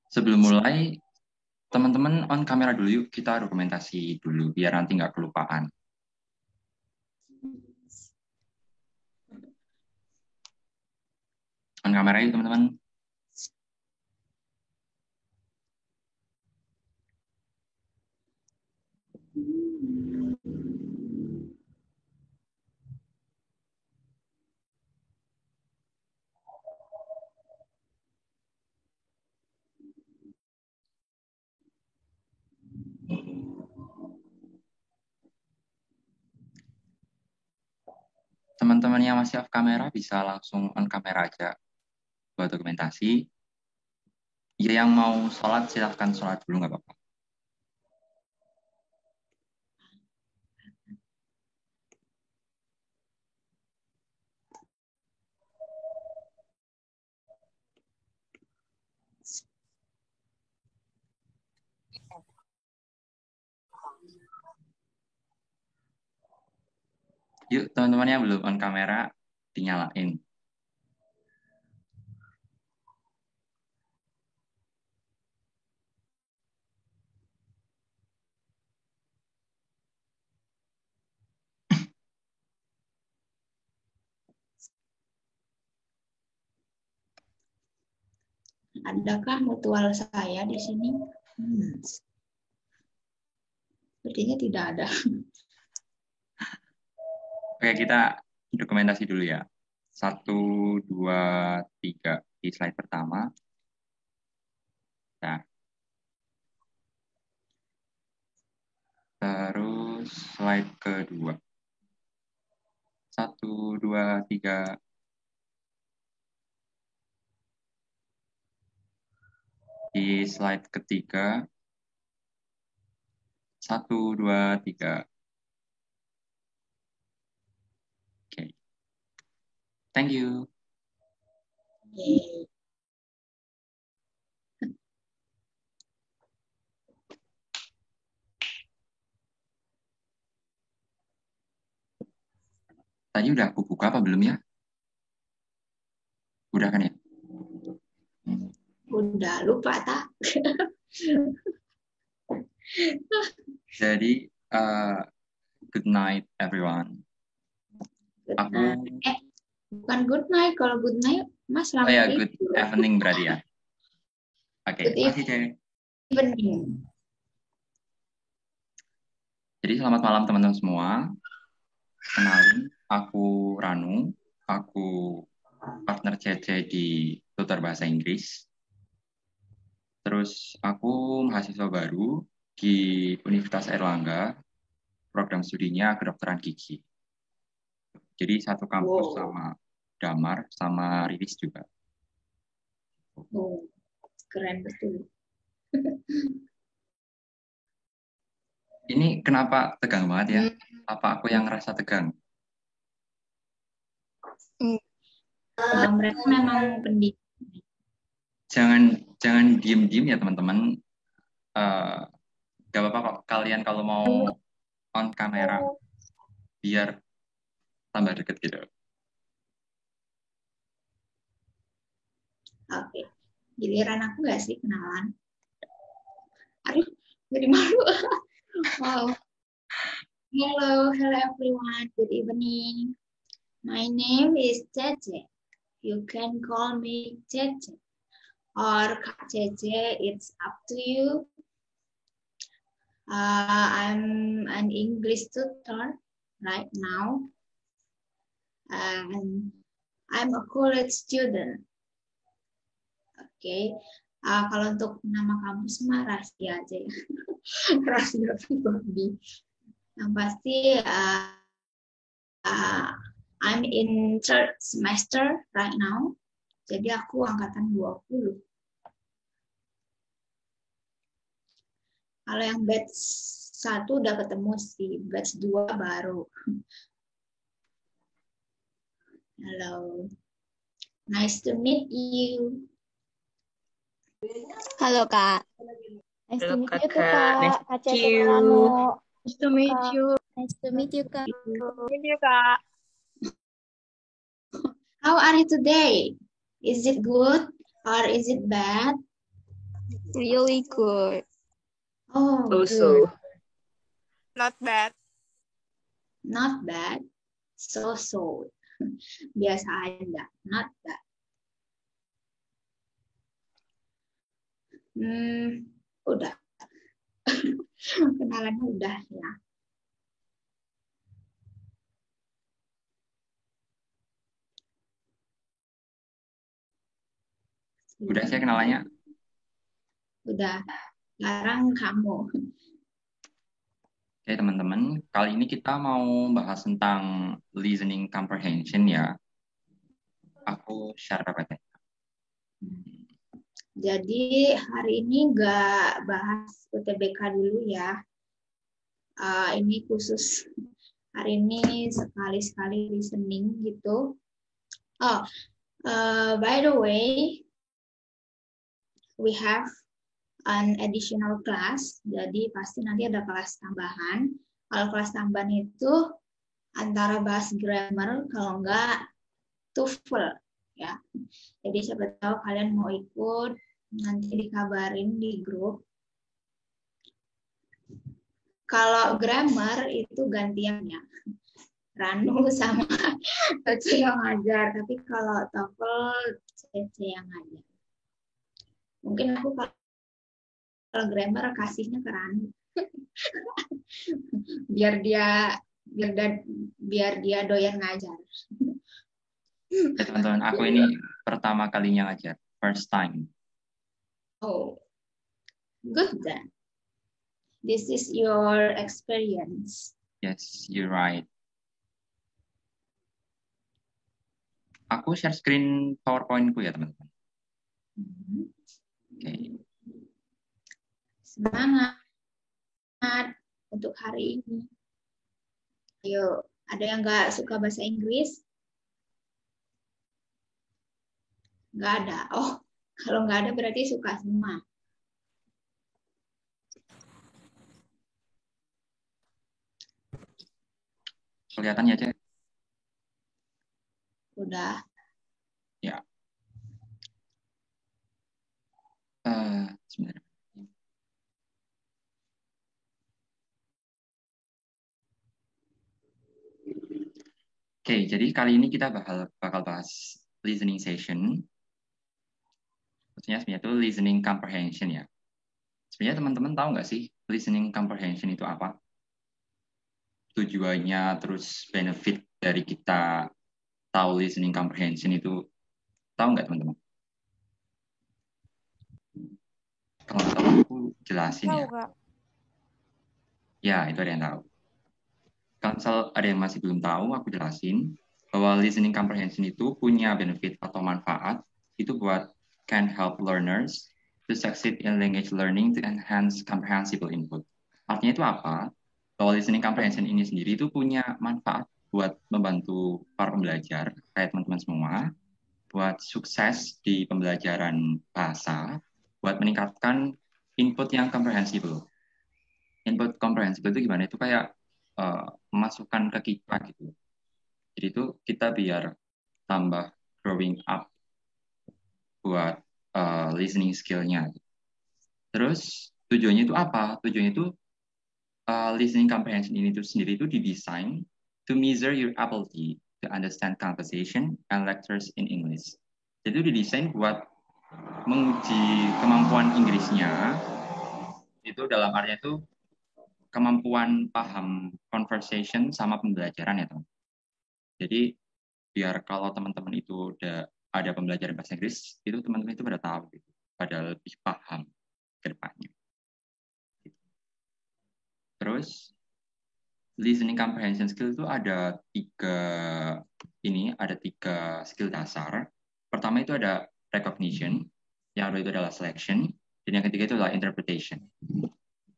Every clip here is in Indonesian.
Sebelum mulai, teman-teman on kamera dulu yuk, kita dokumentasi dulu, biar nanti nggak kelupaan. On kamera yuk teman-teman. Teman-teman yang masih off kamera bisa langsung on kamera aja buat dokumentasi. Ya yang mau sholat silahkan sholat dulu nggak apa-apa. Yuk teman-teman yang belum on kamera dinyalain. Adakah mutual saya di sini? Sepertinya tidak ada. Oke, kita dokumentasi dulu ya. 1, 2, 3 di slide pertama. Nah. Terus slide kedua. 1, 2, 3. Di slide ketiga. 1, 2, 3. Oke. Thank you. Yeay. Tadi udah aku buka apa belum ya? Udah kan ya? Udah lupa tak? Jadi, good night everyone. Aku bukan good night. Kalau good night, Mas oh ya, selamat good evening berarti ya. Oke, makasih deh. evening. Jadi selamat malam teman-teman semua. Kenalin, aku Ranu. Aku partner CC di Tutor Bahasa Inggris. Terus aku mahasiswa baru di Universitas Airlangga, program studinya kedokteran gigi. Jadi satu kampus sama Damar, sama Riris juga. Oh, keren betul. Ini kenapa tegang banget ya? Apa aku yang ngerasa tegang? Mereka memang pendidik. Jangan diem-diem ya teman-teman. Gak apa-apa kok kalian kalau mau on kamera biar tambah deket gitu. Oke, giliran aku nggak sih kenalan? Aduh, jadi malu. Wow. Hello everyone. Good evening. My name is Cece. You can call me Cece or Kak Cece. It's up to you. I'm an English tutor right now, and I'm a college student. Oke, kalau untuk nama kampus mah rahasia aja ya, rahasia pribadi. Yang pasti I'm in third semester right now, jadi aku angkatan 20. Kalau yang batch 1 udah ketemu sih, batch 2 baru. Hello. Nice to meet you. Halo Kak. Nice to meet you Kak. Nice Kak Cece Rano. Nice to meet you. Nice to meet you Kak. Nice to meet you Kak. How are you today? Is it good or is it bad? Really good. Oh, good. So. Not bad. Not bad. So. Biasa aja. Not bad. Udah. Kenalannya udah ya. Udah saya kenalannya. Udah. Sekarang kamu. Oke teman-teman, kali ini kita mau bahas tentang listening comprehension ya. Aku share PPT. Jadi hari ini nggak bahas UTBK dulu ya. Ini khusus hari ini sekali-sekali listening gitu. By the way, we have an additional class, jadi pasti nanti ada kelas tambahan. Kalau kelas tambahan itu antara bahas grammar, kalau enggak TOEFL ya. Jadi siapa tahu kalian mau ikut, nanti dikabarin di grup. Kalau grammar itu gantiannya Ranu sama Cece yang ngajar, tapi kalau TOEFL Cece yang ngajar. Mungkin aku kalau grammar kasihnya ke Rani biar dia doyan ngajar. Ya teman-teman, aku ini pertama kalinya ngajar, first time. Oh, good then. This is your experience. Yes, you're right. Aku share screen PowerPoint-ku ya teman-teman. Oke. Semangat untuk hari ini. Ayo, ada yang nggak suka bahasa Inggris? Nggak ada. Oh, kalau nggak ada berarti suka semua. Kelihatan ya, Cek? Udah. Ya. Sebentar. Oke, jadi kali ini kita bakal bahas listening session. Maksudnya sebenarnya itu listening comprehension ya. Sebenarnya teman-teman tahu nggak sih listening comprehension itu apa? Tujuannya, terus benefit dari kita tahu listening comprehension itu, tahu nggak teman-teman? Kalau nggak tahu aku jelasin Tahu, ya. Kak. Ya, itu ada yang tahu. Kalau misal ada yang masih belum tahu, aku jelasin bahwa listening comprehension itu punya benefit atau manfaat itu buat can help learners to succeed in language learning to enhance comprehensible input. Artinya itu apa? Bahwa listening comprehension ini sendiri itu punya manfaat buat membantu para pembelajar, kayak teman-teman semua, buat sukses di pembelajaran bahasa, buat meningkatkan input yang comprehensible. Input comprehensible itu gimana? Itu kayak masukan ke kita gitu. Jadi itu kita biar tambah growing up buat listening skill-nya. Terus tujuannya itu apa? Tujuannya itu listening comprehension ini itu sendiri itu didesain to measure your ability to understand conversation and lectures in English. Jadi itu didesain buat menguji kemampuan Inggrisnya. Itu dalam artinya itu kemampuan paham conversation sama pembelajaran ya teman. Jadi biar kalau teman-teman itu udah ada pembelajaran bahasa Inggris, itu teman-teman itu pada tahu, gitu, pada lebih paham ke depannya. Terus listening comprehension skill itu ada tiga skill dasar. Pertama itu ada recognition, yang kedua itu adalah selection, dan yang ketiga itu adalah interpretation.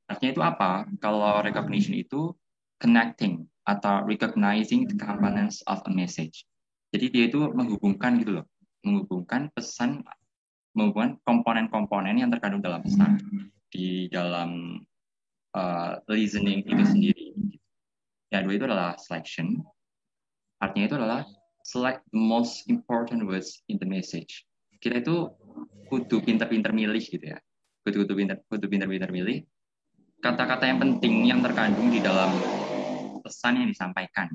Artinya itu apa? Kalau recognition itu connecting atau recognizing the components of a message. Jadi dia itu menghubungkan gitu loh, menghubungkan komponen-komponen yang terkandung dalam pesan di dalam listening itu sendiri. Yang kedua itu adalah selection. Artinya itu adalah select the most important words in the message. kita itu kudu pinter-pinter milih gitu ya. Kudu pinter-pinter milih kata-kata yang penting yang terkandung di dalam pesan yang disampaikan.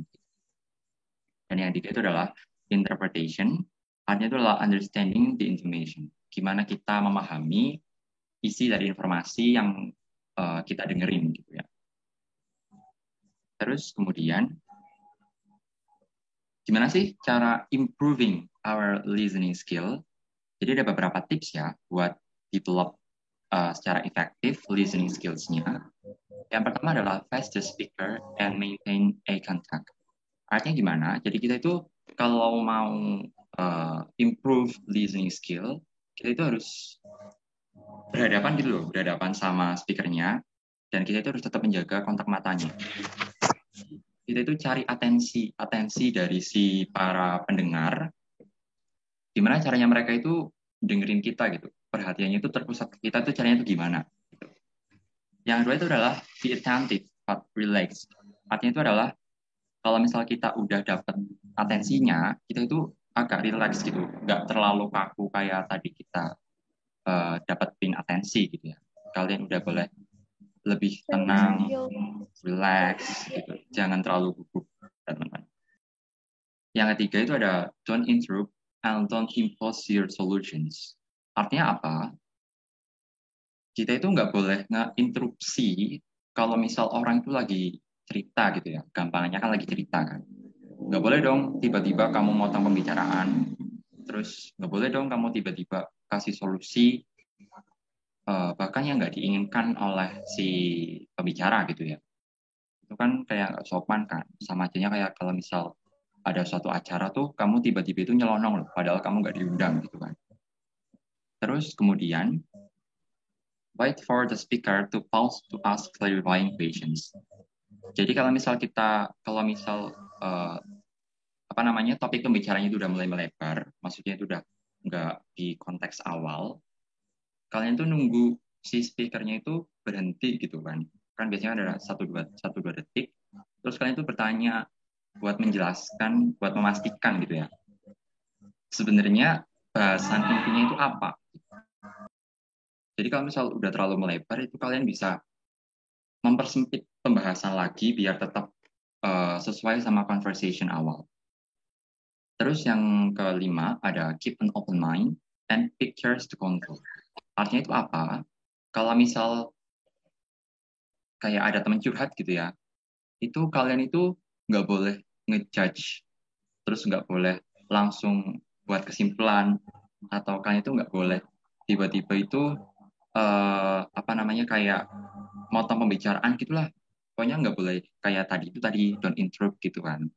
Dan yang ketiga itu adalah interpretation, artinya itu adalah understanding the information. Gimana kita memahami isi dari informasi yang kita dengerin gitu ya. Terus kemudian gimana sih cara improving our listening skill? Jadi ada beberapa tips ya buat develop secara efektif listening skills-nya. Yang pertama adalah face the speaker and maintain eye contact. Artinya gimana? Jadi kita itu kalau mau improve listening skill, kita itu harus berhadapan gitu loh, berhadapan sama speakernya, dan kita itu harus tetap menjaga kontak matanya. Kita itu cari atensi dari si para pendengar, gimana caranya mereka itu dengerin kita gitu, perhatiannya itu terpusat ke kita itu caranya itu gimana. Yang kedua itu adalah be attentive but relax. Artinya itu adalah kalau misal kita udah dapat atensinya, kita itu agak relax gitu, nggak terlalu kaku kayak tadi kita dapetin atensi gitu ya. Kalian udah boleh lebih tenang, relax gitu, jangan terlalu gugup, teman-teman. Yang ketiga itu ada don't interrupt and don't impose your solutions. Artinya apa? Kita itu nggak boleh nge-interupsi kalau misal orang itu lagi cerita gitu ya. Gampangnya kan lagi cerita kan. Nggak boleh dong tiba-tiba kamu motong pembicaraan. Terus nggak boleh dong kamu tiba-tiba kasih solusi bahkan yang nggak diinginkan oleh si pembicara gitu ya. Itu kan kayak nggak sopan kan. Sama aja kayak kalau misal ada suatu acara tuh kamu tiba-tiba itu nyelonong loh, padahal kamu nggak diundang gitu kan. Terus kemudian wait for the speaker to pause to ask clarifying questions. Jadi kalau misal topik pembicaranya itu udah mulai melebar, maksudnya itu udah nggak di konteks awal, kalian tuh nunggu si speakernya itu berhenti gitu kan. Kan biasanya ada 1-2 detik, terus kalian tuh bertanya buat menjelaskan, buat memastikan gitu ya. Sebenarnya bahasan intinya itu apa? Jadi kalau misal udah terlalu melebar, itu kalian bisa mempersempit pembahasan lagi biar tetap sesuai sama conversation awal. Terus yang kelima ada keep an open mind and pictures to control. Artinya itu apa? Kalau misal kayak ada teman curhat gitu ya, itu kalian itu nggak boleh ngejudge, terus nggak boleh langsung buat kesimpulan, atau kalian itu nggak boleh tiba-tiba itu kayak motong pembicaraan gitulah. Pokoknya nggak boleh kayak tadi don't interrupt gitu kan.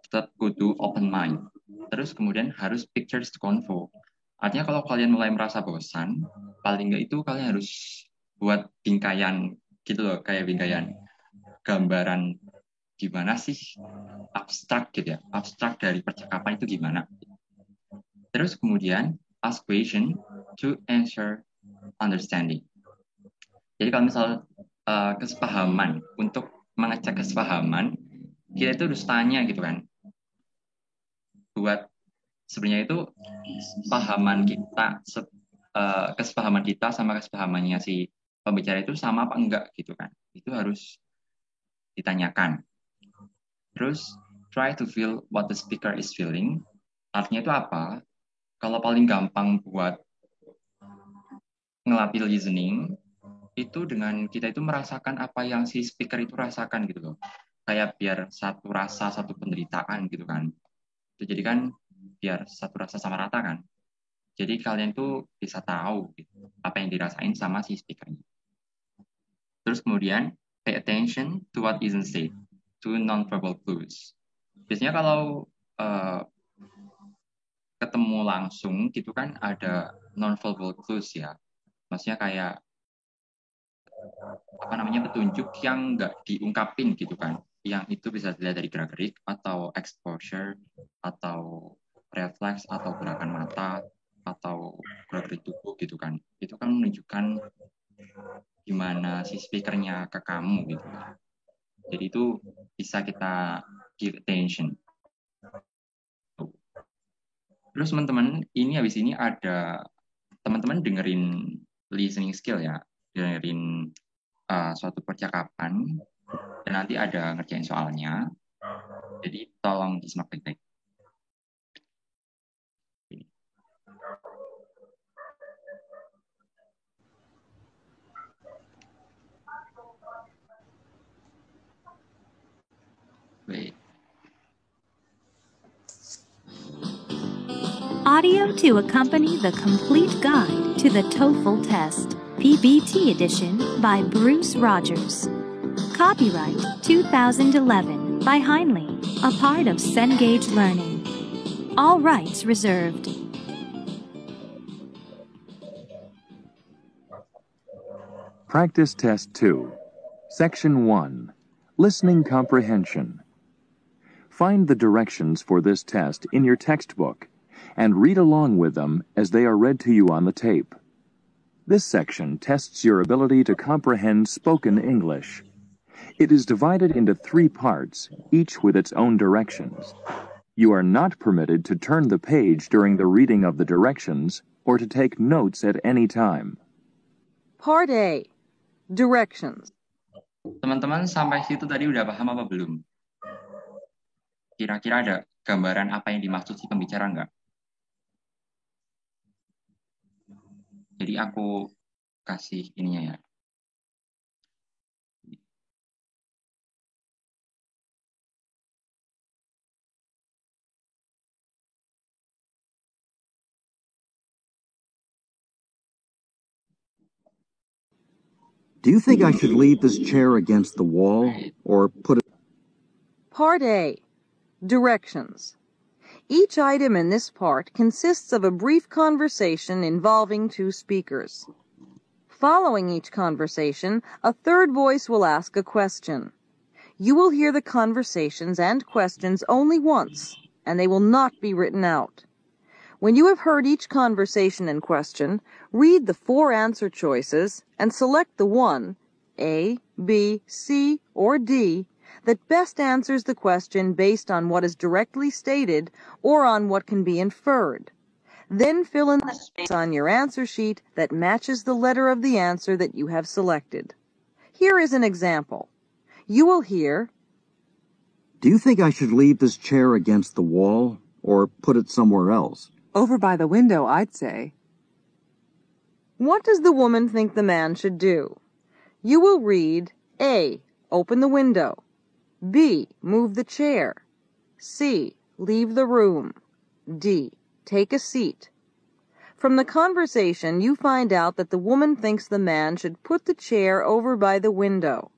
Tetap kudu open mind. Terus kemudian harus pictures to convo. Artinya kalau kalian mulai merasa bosan, paling nggak itu kalian harus buat bingkaian gitu loh, kayak bingkaian gambaran gimana sih abstrak gitu ya, abstrak dari percakapan itu gimana. Terus kemudian ask question to ensure understanding. Jadi kalau misal kesepahaman, untuk mengecek kesepahaman, kita itu harus tanya gitu kan, buat sebenarnya itu kesepahaman kita sama kesepahamannya si pembicara itu sama apa enggak gitu kan. Itu harus ditanyakan. Terus try to feel what the speaker is feeling. Artinya itu apa? Kalau paling gampang buat ngelatih listening itu dengan kita itu merasakan apa yang si speaker itu rasakan gitu loh. Kayak biar satu rasa, satu penderitaan gitu kan. Itu jadi kan biar satu rasa sama rata kan. Jadi kalian tuh bisa tahu gitu, apa yang dirasain sama si speakernya. Terus kemudian pay attention to what isn't said, to non-verbal clues. Biasanya kalau ketemu langsung gitu kan ada non-verbal clues ya. Maksudnya kayak petunjuk yang nggak diungkapin gitu kan. Yang itu bisa dilihat dari gerak-gerik atau exposure atau refleks atau gerakan mata atau gerak-gerik tubuh gitu kan. Itu kan menunjukkan gimana si speakernya ke kamu gitu. Jadi itu bisa kita give attention. Terus teman-teman, ini habis ini ada teman-teman dengerin listening skill ya, dengerin suatu percakapan, dan nanti ada ngerjain soalnya. Jadi tolong disimak baik-baik. Baik. Audio to accompany the complete guide to the TOEFL test, PBT edition by Bruce Rogers. Copyright 2011 by Heinle, a part of Cengage Learning. All rights reserved. Practice Test 2, Section 1, Listening Comprehension. Find the directions for this test in your textbook and read along with them as they are read to you on the tape. This section tests your ability to comprehend spoken English. It is divided into 3 parts, each with its own directions. You are not permitted to turn the page during the reading of the directions or to take notes at any time. Part A. Directions. Teman-teman sampai situ tadi udah paham apa belum? Kira-kira ada gambaran apa yang dimaksud si pembicara nggak? Jadi aku kasih ininya ya. Do you think I should leave this chair against the wall or put it... Part A. Directions. Each item in this part consists of a brief conversation involving 2 speakers. Following each conversation, a third voice will ask a question. You will hear the conversations and questions only once, and they will not be written out. When you have heard each conversation and question, read the 4 answer choices and select the one, A, B, C, or D, that best answers the question based on what is directly stated or on what can be inferred. Then fill in the space on your answer sheet that matches the letter of the answer that you have selected. Here is an example. You will hear, Do you think I should leave this chair against the wall or put it somewhere else? Over by the window, I'd say. What does the woman think the man should do? You will read, A, open the window. B, move the chair. C, leave the room. D, take a seat. From the conversation, you find out that the woman thinks the man should put the chair over by the window.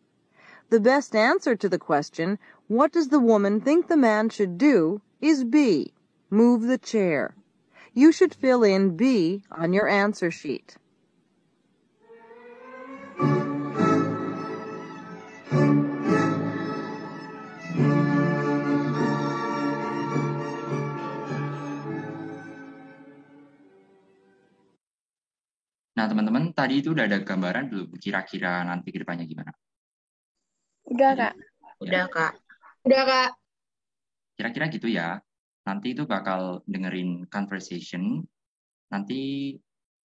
The best answer to the question, what does the woman think the man should do, is B, move the chair. You should fill in B on your answer sheet. Nah, teman-teman, tadi itu udah ada gambaran belum? Kira-kira nanti ke depannya gimana? Udah, Kak. Udah, Kak. Udah, Kak. Kira-kira gitu ya. Nanti itu bakal dengerin conversation. Nanti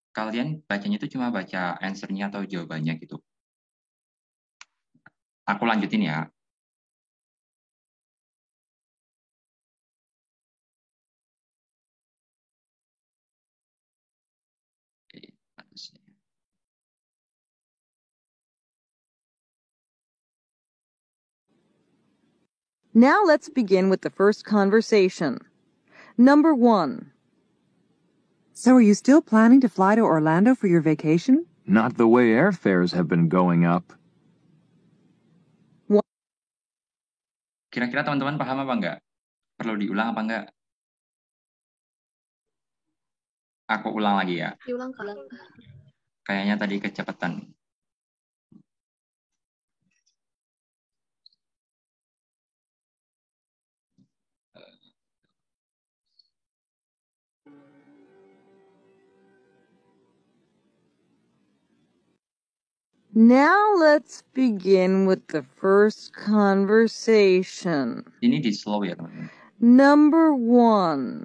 kalian bacanya itu cuma baca answer-nya atau jawabannya gitu. Aku lanjutin ya. Now let's begin with the first conversation. Number 1. So are you still planning to fly to Orlando for your vacation? Not the way airfares have been going up. Kira-kira teman-teman paham apa enggak? Perlu diulang apa enggak? Aku ulang lagi ya. Diulang, Kak. Kayaknya tadi kecepatan. Now let's begin with the first conversation. Ini di slow ya, teman-teman. Number 1.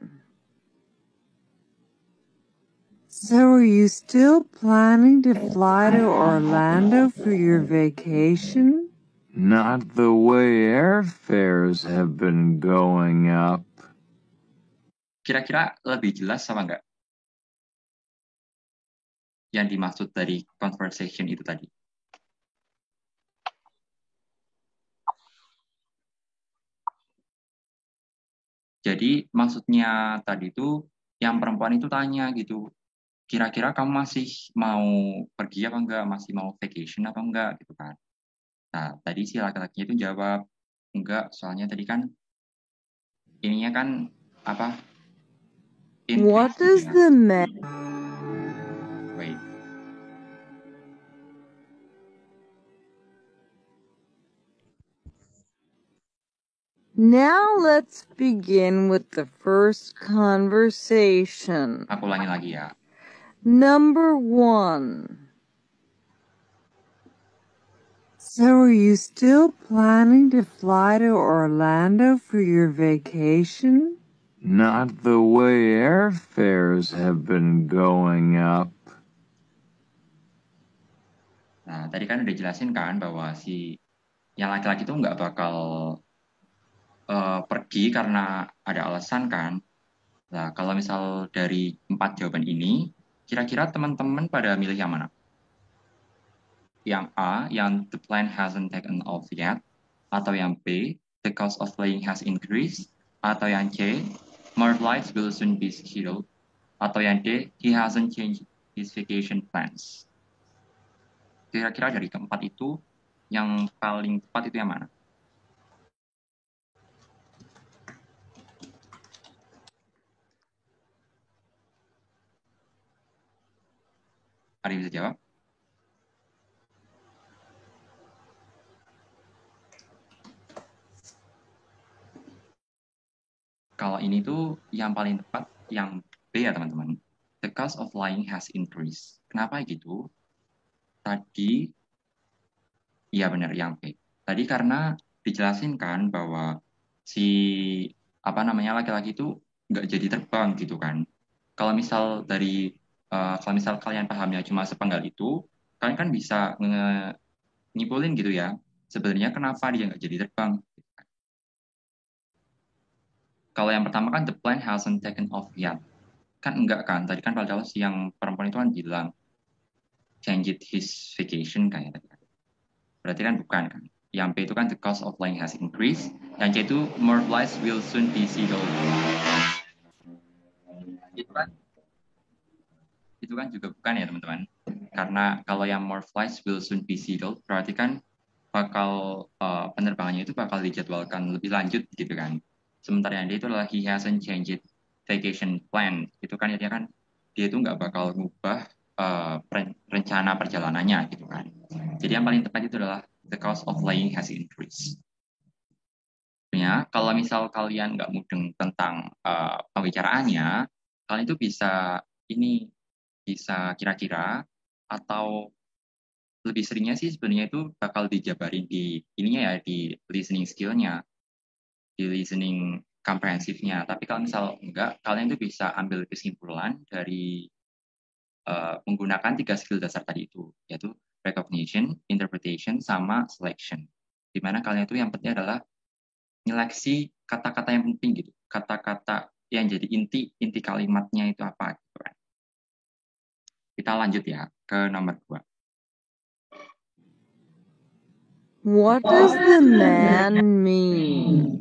So are you still planning to fly to Orlando for your vacation? Not the way airfares have been going up. Kira-kira lebih jelas apa enggak yang dimaksud dari conversation itu tadi? Jadi maksudnya tadi itu yang perempuan itu tanya gitu, kira-kira kamu masih mau pergi apa enggak, masih mau vacation apa enggak gitu kan. Nah, tadi si laki-lakinya itu jawab, enggak, soalnya tadi kan ininya kan apa? What Increase does gitu ya. the man... Wait. Now let's begin with the first conversation. Aku ulangi lagi ya. Number 1. So are you still planning to fly to Orlando for your vacation? Not the way airfares have been going up. Nah, tadi kan udah jelasin kan bahwa si yang laki-laki itu nggak bakal pergi karena ada alasan kan. Nah, kalau misal dari 4 jawaban ini, kira-kira teman-teman pada milih yang mana? Yang A, yang the plane hasn't taken off yet, atau yang B, the cost of flying has increased, atau yang C, more flights will soon be scheduled, atau yang D, he hasn't changed his vacation plans. Kira-kira dari keempat itu, yang paling tepat itu yang mana? Ada yang bisa jawab? Kalau ini tuh yang paling tepat yang B ya teman-teman. The cost of flying has increased. Kenapa gitu? Tadi, iya benar yang B. Tadi karena dijelasin kan bahwa si laki-laki itu nggak jadi terbang gitu kan. Kalau misal kalau misal kalian pahamnya cuma sepenggal itu, kalian kan bisa nyimpulin gitu ya. Sebenarnya kenapa dia nggak jadi terbang? Kalau yang pertama kan the plane hasn't taken off yet. Kan enggak kan, tadi kan padahal si yang perempuan itu kan bilang changed his vacation kayak tadi. Berarti kan bukan kan. Yang B itu kan the cost of flying has increased. Yang C itu more flights will soon be scheduled. Itu kan juga bukan ya teman-teman. Karena kalau yang more flights will soon be scheduled berarti kan bakal penerbangannya itu bakal dijadwalkan lebih lanjut gitu kan. Sementara yang D itu adalah he hasn't changed vacation plan. Itu kan dia kan dia itu nggak bakal ngubah rencana perjalanannya gitu kan. Jadi yang paling tepat itu adalah the cost of flying has increased. Ya, kalau misal kalian nggak mudeng tentang pembicaraannya, kalian itu bisa kira-kira atau lebih seringnya sih sebenarnya itu bakal dijabarin di ininya ya di listening skill-nya, di listening komprehensifnya. Tapi kalau misal enggak, kalian itu bisa ambil kesimpulan dari menggunakan 3 skill dasar tadi itu, yaitu recognition, interpretation, sama selection. Di mana kalian itu yang penting adalah nyeleksi kata-kata yang penting gitu, kata-kata yang jadi inti kalimatnya itu apa gitu kan. Kita lanjut ya ke nomor 2. What does the man mean?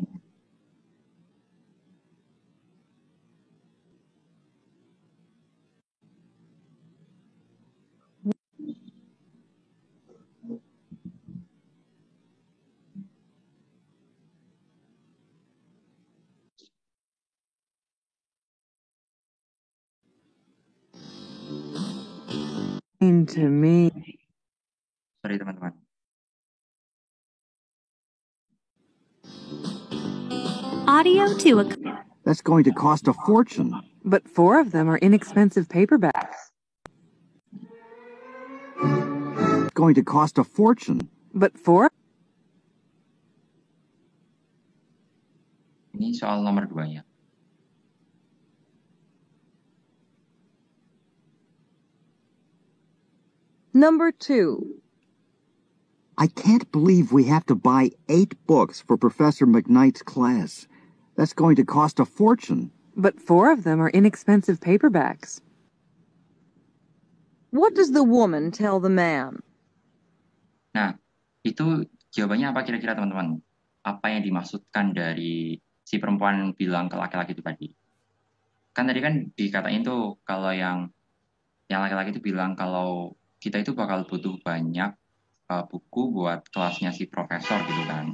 To me. Sorry teman-teman. Audio to a... That's going to cost a fortune. But 4 of them are inexpensive paperbacks. It's going to cost a fortune. But 4? Ini soal nomor 2-nya. Number 2. I can't believe we have to buy 8 books for Professor McKnight's class. That's going to cost a fortune. But 4 of them are inexpensive paperbacks. What does the woman tell the man? Nah, itu jawabannya apa kira-kira teman-teman? Apa yang dimaksudkan dari si perempuan bilang ke laki-laki itu tadi? Kan tadi kan dikatain tuh kalau yang laki-laki itu bilang kalau kita itu bakal butuh banyak buku buat kelasnya si profesor gitu kan.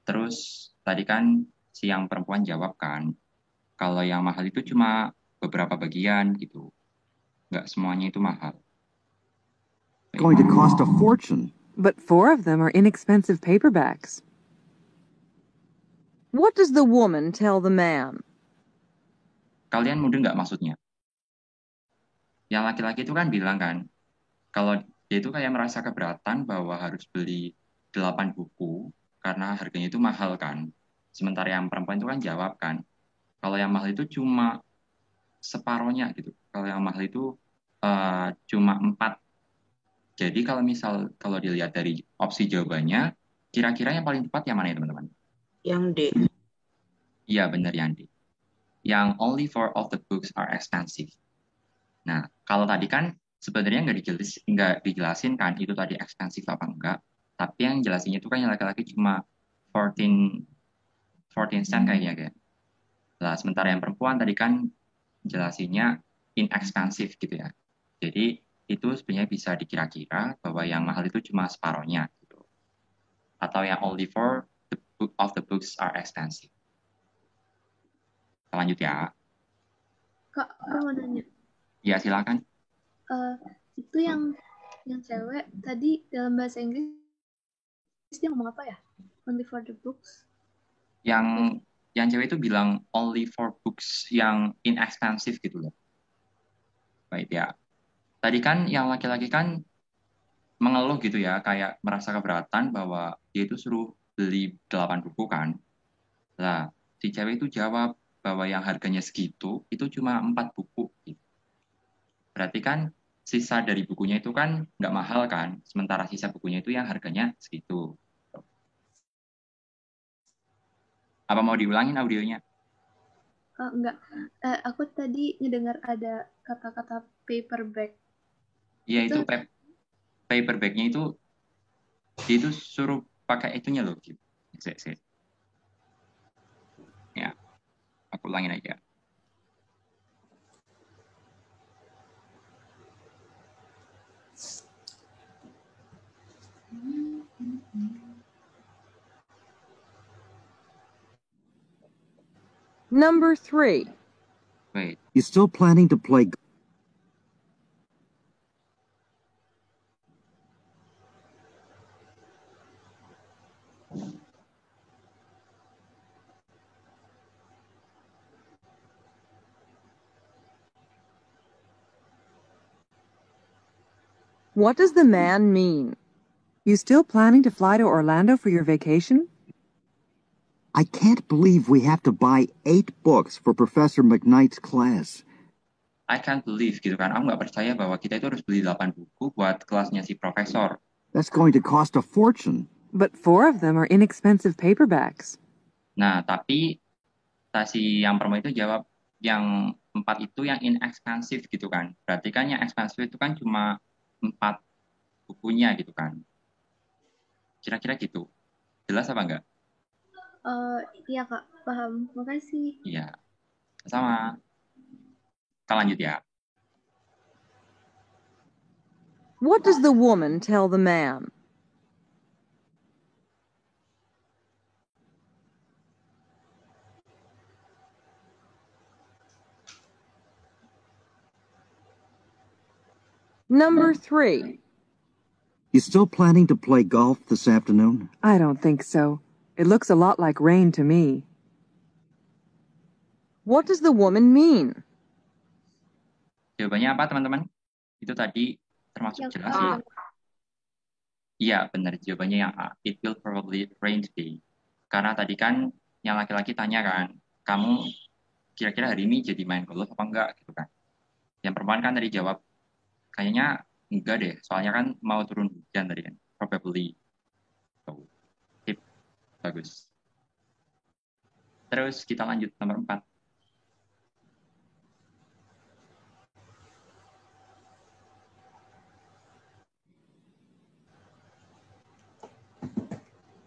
Terus tadi kan si yang perempuan jawab kan, kalau yang mahal itu cuma beberapa bagian gitu. Nggak semuanya itu mahal. Going to cost a fortune. But 4 of them are inexpensive paperbacks. What does the woman tell the man? Kalian mudeng nggak maksudnya? Yang laki-laki itu kan bilang kan, kalau dia itu kayak merasa keberatan bahwa harus beli 8 buku karena harganya itu mahal kan. Sementara yang perempuan itu kan jawab kan, kalau yang mahal itu cuma separohnya gitu. Kalau yang mahal itu cuma 4. Jadi kalau dilihat dari opsi jawabannya, kira-kira yang paling tepat yang mana ya teman-teman? Yang D. Iya benar yang D. Yang only 4 of the books are expensive. Nah, kalau tadi kan sebenarnya nggak dijelasin kan itu tadi expensive apa enggak. Tapi yang jelasinnya itu kan yang laki-laki cuma 14 cent kayaknya kan. Nah, sementara yang perempuan tadi kan jelasinnya inexpensive gitu ya. Jadi itu sebenarnya bisa dikira-kira bahwa yang mahal itu cuma separohnya gitu. Atau yang only 4 of the books are expensive. Lanjut ya. Kak, aku mau nanya. Ya silakan. Itu yang cewek tadi dalam bahasa Inggris dia ngomong apa ya? Only for the books. Yang cewek itu bilang only for books yang inexpensive gitu loh. Baik ya. Tadi kan yang laki-laki kan mengeluh gitu ya, kayak merasa keberatan bahwa dia itu suruh beli 8 buku kan. Lah, si cewek itu jawab bahwa yang harganya segitu itu cuma 4 buku gitu. Berarti kan sisa dari bukunya itu kan nggak mahal kan, sementara sisa bukunya itu yang harganya segitu. Apa mau diulangin audionya? Enggak. Aku tadi ngedengar ada kata-kata paperback. Iya itu paperbacknya itu dia itu suruh pakai itunya loh gitu. Ya, aku ulangin aja. Number 3. Wait. You still planning to play? What does the man mean? You still planning to fly to Orlando for your vacation? I can't believe we have to buy 8 books for Professor McKnight's class. I can't believe gitu kan. Aku nggak percaya bahwa kita itu harus beli 8 buku buat kelasnya si profesor. That's going to cost a fortune. But 4 of them are inexpensive paperbacks. Nah, tapi si yang perempuan itu jawab yang 4 itu yang inexpensive gitu kan. Berarti kan yang expensive itu kan cuma 4 bukunya gitu kan. Kira-kira gitu. Jelas apa enggak? Iya Kak, paham. Makasih. Iya. Sama. Kita lanjut ya. What does the woman tell the man? Number 3. You still planning to play golf this afternoon? I don't think so. It looks a lot like rain to me. What does the woman mean? Jawabannya apa teman-teman? Itu tadi termasuk jelas ya? Iya benar, jawabannya yang A. It will probably rain today. Karena tadi kan yang laki-laki tanya kan, kamu kira-kira hari ini jadi main golf apa enggak gitu kan? Yang perempuan kan tadi jawab, kayaknya Enggak deh, soalnya kan mau turun hujan tadi kan. Probably. So, tip. Bagus. Terus kita lanjut nomor 4.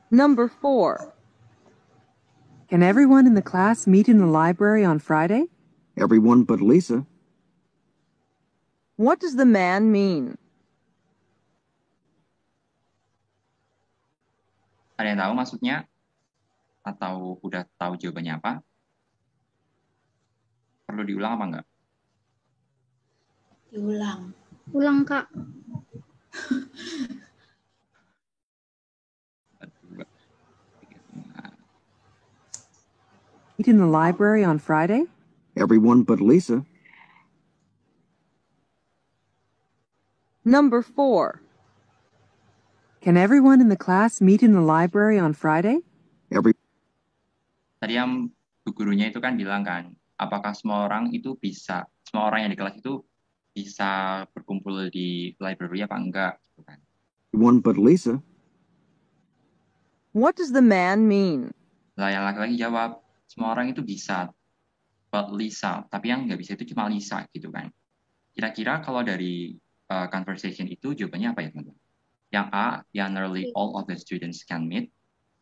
Number 4. Can everyone in the class meet in the library on Friday? Everyone but Lisa. What does the man mean? Ada yang tahu maksudnya? Atau udah tahu jawabannya apa? Perlu diulang apa enggak? Diulang. Ulang, Kak. Meet in the library on Friday? Everyone but Lisa. Number 4. Can everyone in the class meet in the library on Friday? Tadi yang bu gurunya itu kan bilang kan, apakah semua orang yang di kelas itu bisa berkumpul di library apa enggak? Gitu kan. Everyone but Lisa. What does the man mean? Lah yang laki-laki jawab, semua orang itu bisa, but Lisa. Tapi yang nggak bisa itu cuma Lisa gitu kan. Kira-kira kalau dari conversation itu jawabannya apa ya teman-teman? Yang A, yang nearly all of the students can meet.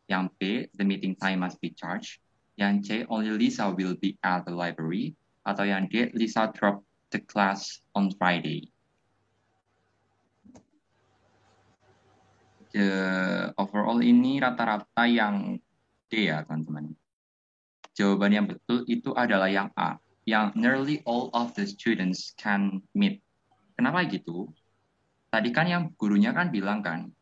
Yang B, the meeting time must be charged. Yang C, only Lisa will be at the library. Atau yang D, Lisa dropped the class on Friday. Overall ini rata-rata yang D ya teman-teman. Jawaban yang betul itu adalah yang A, yang nearly all of the students can meet. Kenapa gitu? Tadi kan yang gurunya kan bilang kan,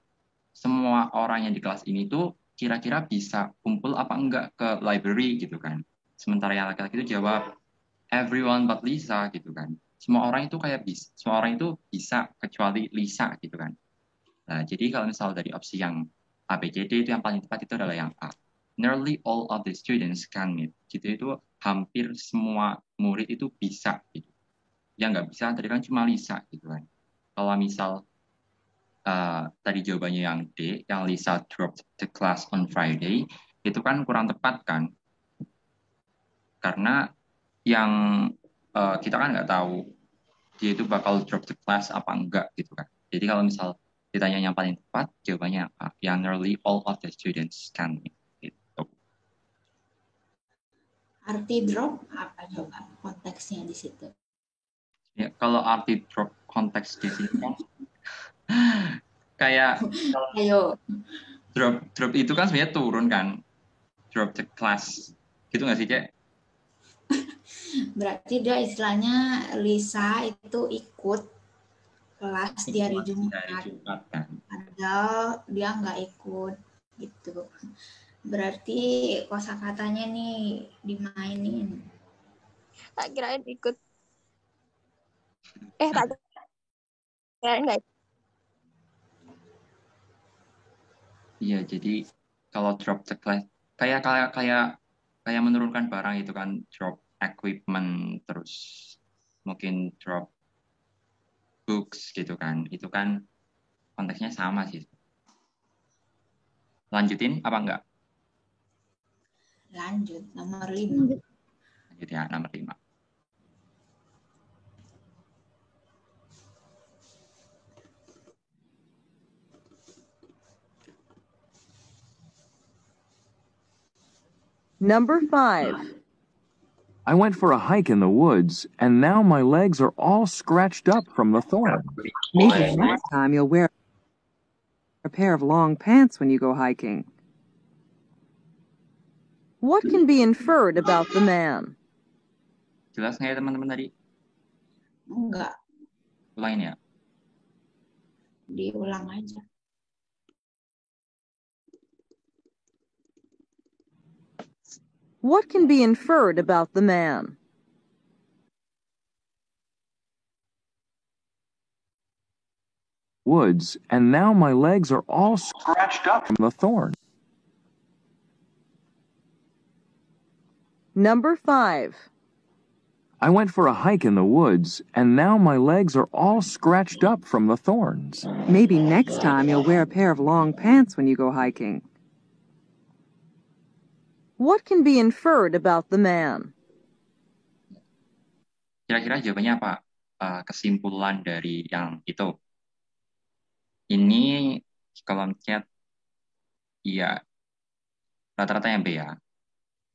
semua orang yang di kelas ini tuh kira-kira bisa kumpul apa enggak ke library gitu kan. Sementara yang laki-laki itu jawab, everyone but Lisa gitu kan. Semua orang itu bisa kecuali Lisa gitu kan. Nah, jadi kalau misal dari opsi yang A, B, C, D itu yang paling tepat itu adalah yang A. Nearly all of the students can meet. Gitu itu hampir semua murid itu bisa gitu. Yang nggak bisa tadi kan cuma Lisa gitu kan. Kalau misal tadi jawabannya yang D, yang Lisa dropped the class on Friday, itu kan kurang tepat kan? Karena yang kita kan nggak tahu dia itu bakal drop the class apa enggak gitu kan. Jadi kalau misal ditanya yang paling tepat, jawabannya A, yang nearly all of the students can meet. Gitu. Arti drop apa coba konteksnya di situ? Ya, kalau arti drop konteks di sini kan kayak Ayo. Drop itu kan sebenarnya turun kan, drop the class gitu nggak sih Cek? Berarti dia istilahnya Lisa itu ikut kelas di hari Jumat kan. Padahal dia nggak ikut gitu. Berarti kosakatanya nih dimainin. Tak kirain ikut. Tak kirain nggak. Iya, jadi kalau drop the class kayak menurunkan barang itu kan, drop equipment, terus mungkin drop books gitu kan. Itu kan konteksnya sama sih. Lanjutin apa enggak? Lanjut, nomor 5. Lanjut ya, nomor 5. Number 5. I went for a hike in the woods, and now my legs are all scratched up from the thorn. Maybe next time you'll wear a pair of long pants when you go hiking. What can be inferred about the man? Jelas nggak ya teman-teman tadi? Enggak, Ulangin ya. diulang aja. What can be inferred about the man? Woods, and now my legs are all scratched up from the thorn. Number 5. I went for a hike in the woods, and now my legs are all scratched up from the thorns. Maybe next time you'll wear a pair of long pants when you go hiking. What can be inferred about the man? Kira-kira jawabannya apa? Kesimpulan dari yang itu. Ini kolom chat, iya, rata-rata yang B ya.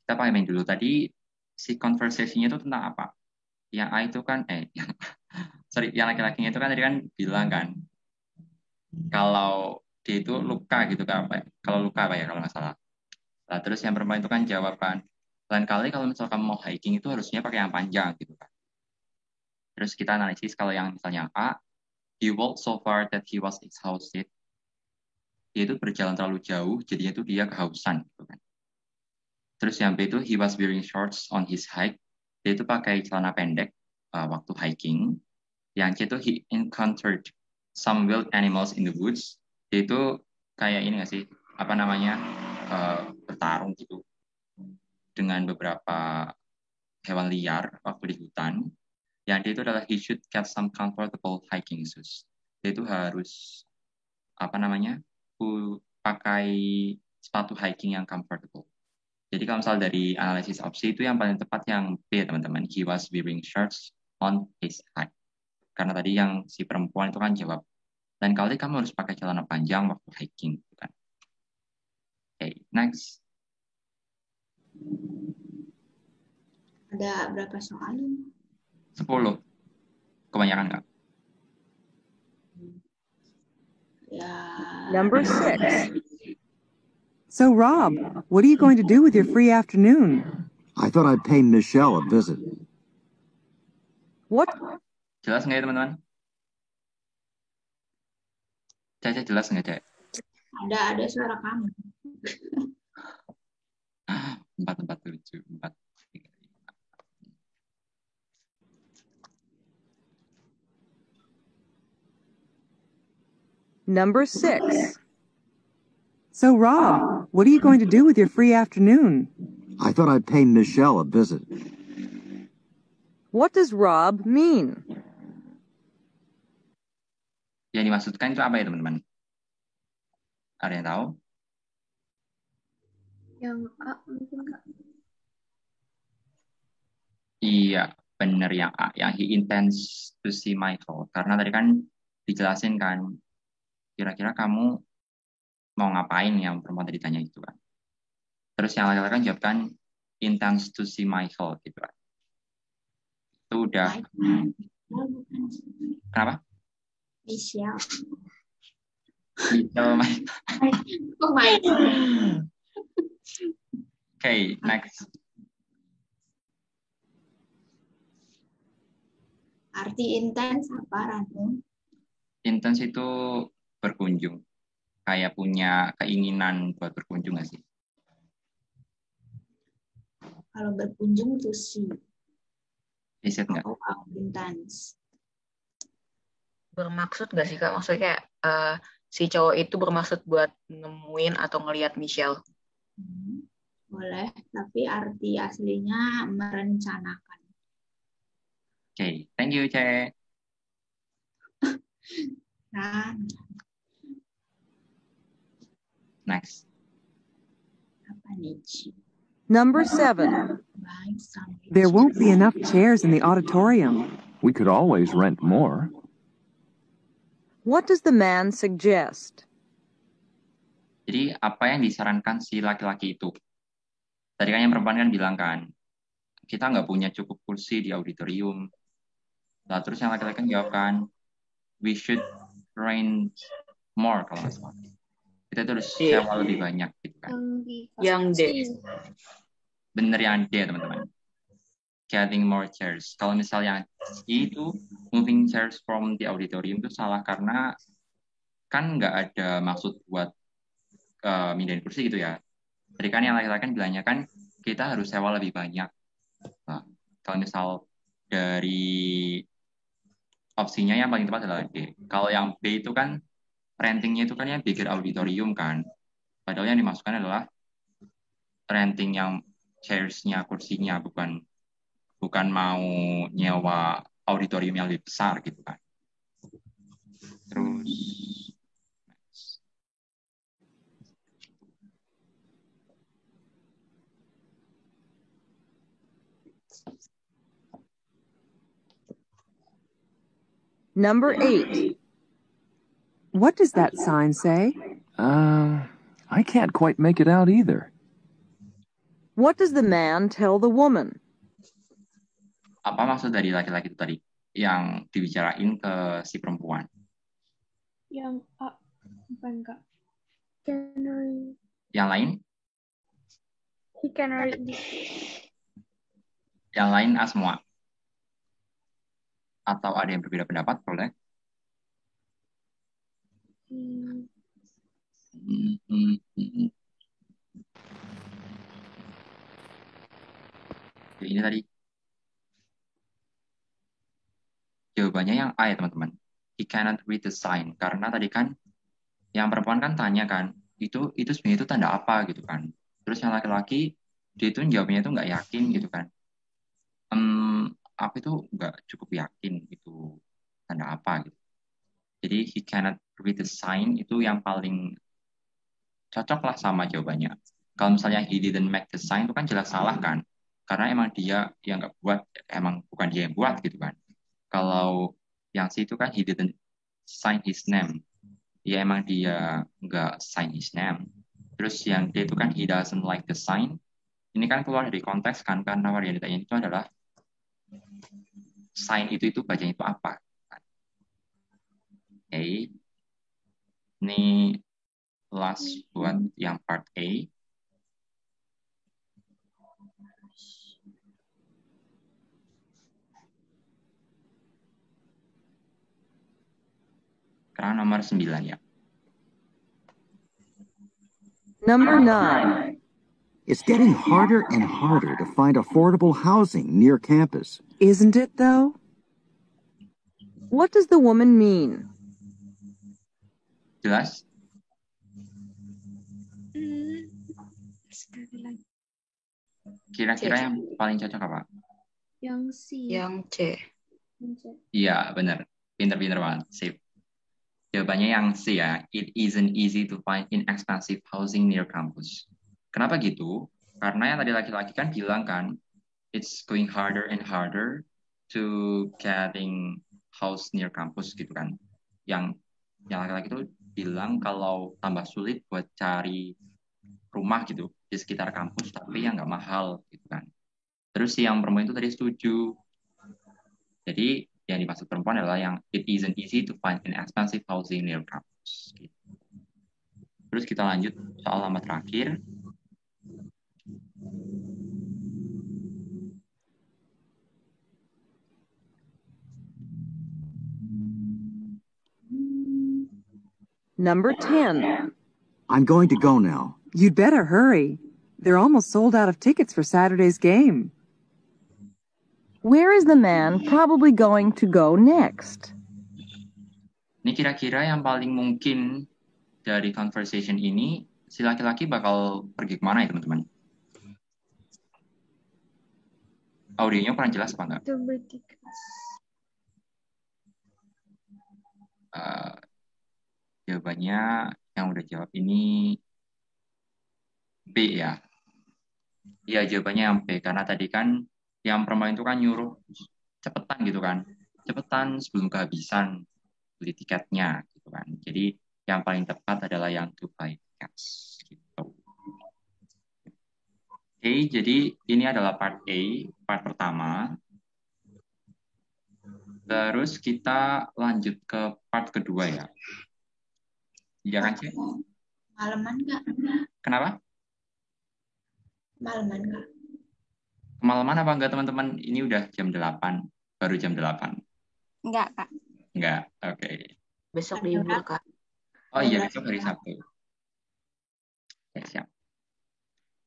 Kita pahamin dulu tadi, si conversation-nya itu tentang apa? Yang A itu kan, yang laki-lakinya itu kan tadi kan bilang kan, kalau dia itu luka gitu kan, kalau luka apa ya kalau nggak salah. Nah, terus yang perempuan itu kan jawaban, lain kali kalau misalkan kamu mau hiking itu harusnya pakai yang panjang gitu kan. Terus kita analisis kalau yang misalnya A, he walked so far that he was exhausted. Dia itu berjalan terlalu jauh, jadinya itu dia kehausan gitu kan. Terus yang B itu he was wearing shorts on his hike. Dia itu pakai celana pendek waktu hiking. Yang C itu he encountered some wild animals in the woods. Dia itu kayak ini nggak sih, apa namanya, bertarung gitu dengan beberapa hewan liar waktu di hutan. Yang D itu adalah he should get some comfortable hiking shoes. Dia itu harus apa namanya, pakai sepatu hiking yang comfortable. Jadi kalau misal dari analisis opsi itu yang paling tepat yang B teman-teman. He was wearing shorts on his hike. Karena tadi yang si perempuan itu kan jawab, dan kali kamu harus pakai celana panjang waktu hiking. Kan? Okay, next. Ada berapa soal? 10. Kebanyakan nggak? Ya. Number 6. So, Rob, what are you going to do with your free afternoon? I thought I'd pay Michelle a visit. What? Jelas nggak ya teman-teman? Caca jelas nggak, Cek? Ada suara kamu. 447, 4. Number 6. So, Rob, what are you going to do with your free afternoon? I thought I'd pay Michelle a visit. What does Rob mean? Yang dimaksudkan itu apa ya teman-teman? Ada yang tahu? Yang A mungkin Kak. Iya, benar yang A. Yang he intends to see Michael. Karena tadi kan dijelasin kan, kira-kira kamu mau ngapain yang perempuan tadi tanya itu kan. Terus yang laki-laki kan jawabkan intends to see Michael gitu kan. Itu udah. Kenapa? Michelle. Michelle. Oh my God. Okay, next. Arti intens apa, Ranu? Intens itu berkunjung. Kayak punya keinginan buat berkunjung nggak sih? Kalau berkunjung tuh sih. Riset nggak? Intens. Bermaksud nggak sih Kak? Maksudnya kayak si cowok itu bermaksud buat nemuin atau ngelihat Michelle? Boleh, tapi arti aslinya merencanakan. Okay, thank you, Cek. Nah. Next. Apa nih? Number 7. There won't be enough chairs in the auditorium. We could always rent more. What does the man suggest? Jadi apa yang disarankan si laki-laki itu? Tadi kan yang perempuan kan bilang kan, kita nggak punya cukup kursi di auditorium. Nah, terus yang laki-laki kan jawab kan, we should rent more kalau nggak salah. Kita terus sewa lebih banyak gitu kan. Yang D. Bener yang D teman-teman. Getting more chairs. Kalau misalnya C itu moving chairs from the auditorium itu salah karena kan nggak ada maksud buat mindahin kursi gitu ya. Tadi kan yang laki-laki kan bilangnya kan kita harus sewa lebih banyak. Nah, kalau misal dari opsinya yang paling tepat adalah D. Kalau yang B itu kan rentingnya itu kan yang bigger auditorium kan. Padahal yang dimasukkan adalah renting yang chairs-nya, kursinya, bukan bukan mau nyewa auditorium yang lebih besar gitu kan. Terus Number 8. What does that sign say? I can't quite make it out either. What does the man tell the woman? apa maksud dari laki-laki itu tadi yang dibicarain ke si perempuan? Yang A, bukan Kak. Can read. Yang lain? He can read this. Yang lain A semua? Atau ada yang berbeda pendapat? Boleh? Jadi ini tadi. Jawabannya yang A ya teman-teman. He cannot read the sign. Karena tadi kan yang perempuan kan tanya kan, itu sebenarnya itu tanda apa gitu kan. Terus yang laki-laki dia itu jawabnya itu nggak yakin gitu kan. Aku itu nggak cukup yakin itu tanda apa gitu. Jadi he cannot read the sign itu yang paling cocok lah sama jawabannya. Kalau misalnya he didn't make the sign itu kan jelas salah kan. Karena emang dia yang nggak buat, emang bukan dia yang buat gitu kan. Kalau yang C itu kan he didn't sign his name. Ya emang dia nggak sign his name. Terus yang D itu kan he doesn't like the sign. Ini kan keluar dari konteks kan, karena yang ditanya itu adalah sign itu bacanya itu apa. Oke. Ini last buat yang part A. Sekarang nomor 9 ya. Number 9. It's getting harder and harder to find affordable housing near campus. Isn't it, though? What does the woman mean? Jelas? Sekali lagi. Kira-kira yang paling cocok apa? Yang C. Yang C. Iya, benar. Pinter-pinter banget. Sip. Jawabannya yang C ya. It isn't easy to find inexpensive housing near campus. Kenapa gitu? Karena yang tadi laki-laki kan bilang kan, it's going harder and harder to getting house near campus gitu kan. Yang laki-laki itu bilang kalau tambah sulit buat cari rumah gitu di sekitar kampus, tapi yang nggak mahal gitu kan. Terus yang perempuan itu tadi setuju. Jadi yang dimaksud perempuan adalah yang it isn't easy to find inexpensive housing near campus. Gitu. Terus kita lanjut soal nomor terakhir. Number 10. I'm going to go now. You'd better hurry. They're almost sold out of tickets for Saturday's game. Where is the man probably going to go next? Ini kira-kira yang paling mungkin dari conversation ini, si laki-laki bakal pergi kemana ya teman-teman? Audionya kurang jelas apa enggak? Jawabannya yang udah jawab ini B ya. Iya, jawabannya yang B. Karena tadi kan yang perempuan itu kan nyuruh cepetan gitu kan. Cepetan sebelum kehabisan beli tiketnya gitu kan. Jadi yang paling tepat adalah yang to buy tickets gitu. Oke, jadi ini adalah part A, part pertama. Terus kita lanjut ke part kedua ya. Iya kan, Cik? Malaman nggak? Kenapa? Malaman nggak? Kemalaman apa enggak teman-teman? Ini udah jam 8, baru jam 8. Enggak, Kak. Enggak, oke. Besok libur, Kak. Oh iya, besok hari Sabtu. Oke, siap.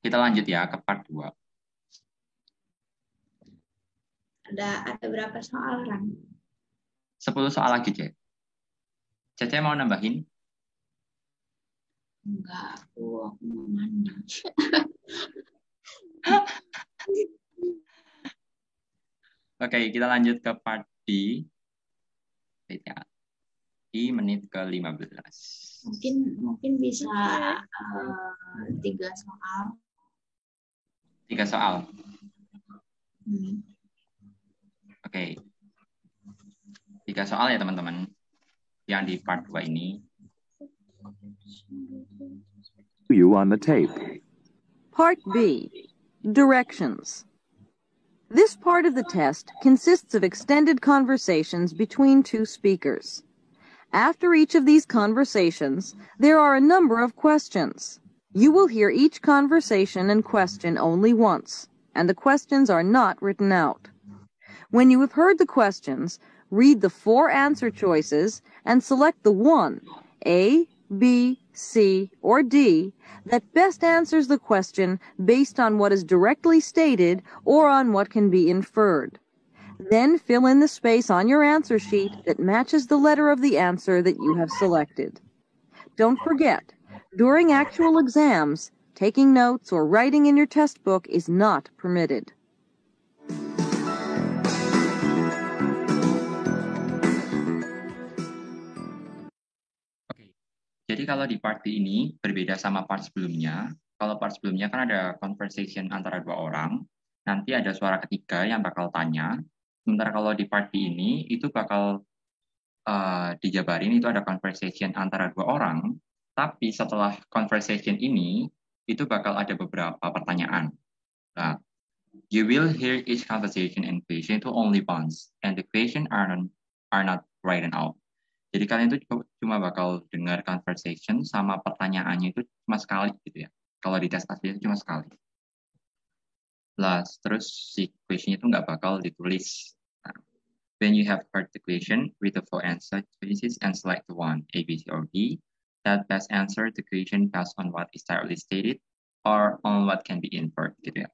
Kita lanjut ya ke part 2. Ada berapa soal, Ran? 10 soal lagi, Cek. Cece mau nambahin? Enggak, aku mau mandi. Oke, kita lanjut ke part D. Wait ya. Di menit ke-15. Mungkin bisa 3 soal. 3 soal. Hmm. Oke. 3 soal ya teman-teman. Yang di part 2 ini. You on the tape. Part B. Directions. This part of the test consists of extended conversations between two speakers. After each of these conversations, there are a number of questions. You will hear each conversation and question only once, and the questions are not written out. When you have heard the questions, read the 4 answer choices and select the one, A, B, C, or D, that best answers the question based on what is directly stated or on what can be inferred. Then fill in the space on your answer sheet that matches the letter of the answer that you have selected. Don't forget, during actual exams, taking notes or writing in your test book is not permitted. Jadi kalau di part B ini berbeda sama part sebelumnya. Kalau part sebelumnya kan ada conversation antara 2 orang. Nanti ada suara ketiga yang bakal tanya. Sementara kalau di part B ini itu bakal dijabarin itu ada conversation antara 2 orang. Tapi setelah conversation ini itu bakal ada beberapa pertanyaan. Nah, you will hear each conversation and question to only once, and the question are not written out. Jadi kalian itu cuma bakal dengar conversation sama pertanyaannya itu cuma sekali gitu ya. Kalau di tes asli itu cuma sekali. Terus si question itu nggak bakal ditulis. Nah, when you have heard the question, read the 4 answer choices and select the one, A, B, C, or D, that best answer the question based on what is directly stated or on what can be inferred gitu ya.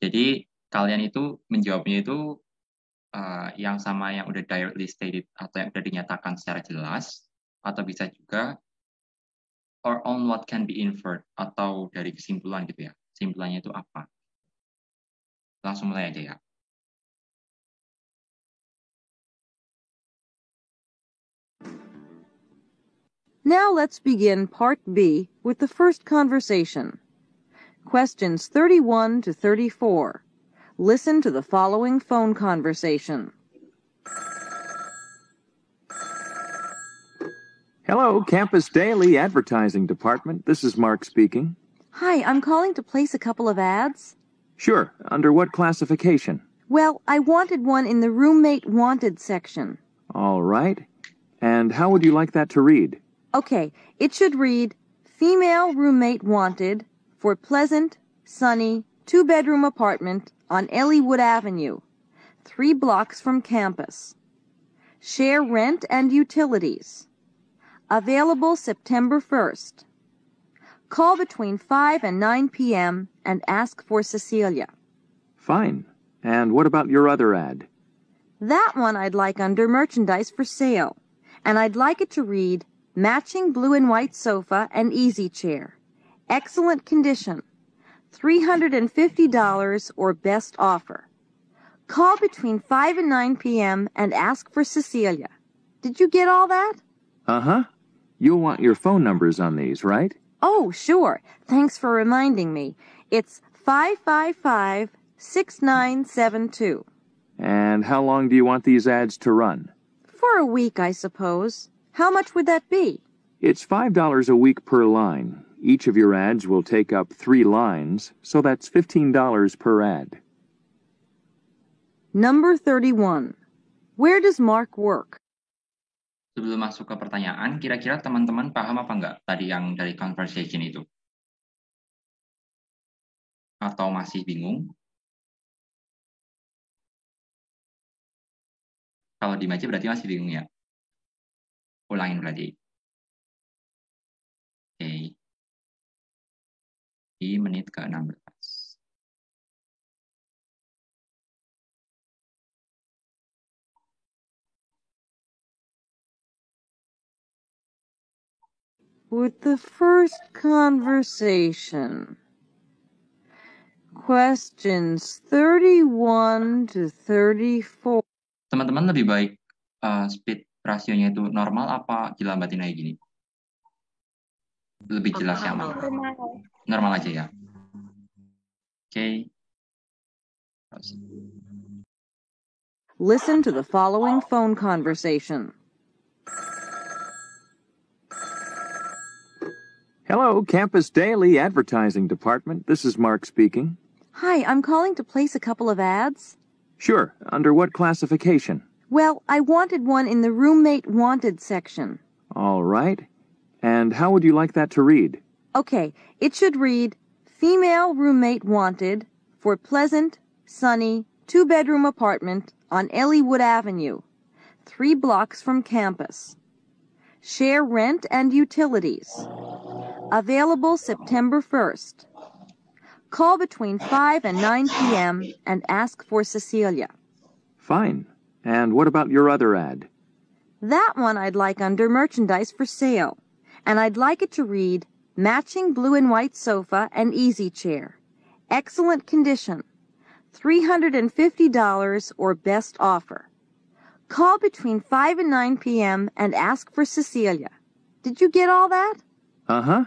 Jadi kalian itu menjawabnya itu yang sama yang udah directly stated atau yang udah dinyatakan secara jelas, atau bisa juga or on what can be inferred atau dari kesimpulan gitu ya. Kesimpulannya itu apa? Langsung mulai aja ya. Now let's begin Part B with the first conversation. Questions 31 to 34. Listen to the following phone conversation. Hello, Campus Daily Advertising Department. This is Mark speaking. Hi, I'm calling to place a couple of ads. Sure. Under what classification? Well, I wanted one in the Roommate Wanted section. All right. And how would you like that to read? Okay, it should read, Female Roommate Wanted for Pleasant, Sunny, 2-bedroom apartment on Elliewood Avenue, 3 blocks from campus. Share rent and utilities. Available September 1st. Call between 5 and 9 p.m. and ask for Cecilia. Fine. And what about your other ad? That one I'd like under merchandise for sale. And I'd like it to read, Matching blue and white sofa and easy chair. Excellent condition. $350 or best offer. Call between 5 and 9 p.m. and ask for Cecilia. Did you get all that? Uh-huh. You'll want your phone numbers on these, right? Oh, sure. Thanks for reminding me. It's 555-6972. And how long do you want these ads to run? For a week, I suppose. How much would that be? It's $5 a week per line. Each of your ads will take up 3 lines, so that's $15 per ad. Number 31. Where does Mark work? Sebelum masuk ke pertanyaan, kira-kira teman-teman paham apa enggak tadi yang dari conversation itu? Atau masih bingung? Kalau di Maji berarti masih bingung ya? Ulangin berarti. Oke. Di menit ke-16. With the first conversation. questions 31 to 34. Teman-teman lebih baik speed rasionya itu normal apa dilambatin kayak gini? Lebih jelas yang mana? Normal aja ya. Oke. Listen to the following phone conversation. Hello, Campus Daily Advertising Department. This is Mark speaking. Hi, I'm calling to place a couple of ads. Sure. Under what classification? Well, I wanted one in the roommate wanted section. All right. And how would you like that to read? Okay, it should read, female roommate wanted for pleasant, sunny, 2-bedroom apartment on Elliewood Avenue, 3 blocks from campus. Share rent and utilities. Available September 1st. Call between 5 and 9 p.m. and ask for Cecilia. Fine. And what about your other ad? That one I'd like under merchandise for sale. And I'd like it to read, matching blue and white sofa and easy chair. Excellent condition. $350 or best offer. Call between 5 and 9 p.m. and ask for Cecilia. Did you get all that? Uh-huh.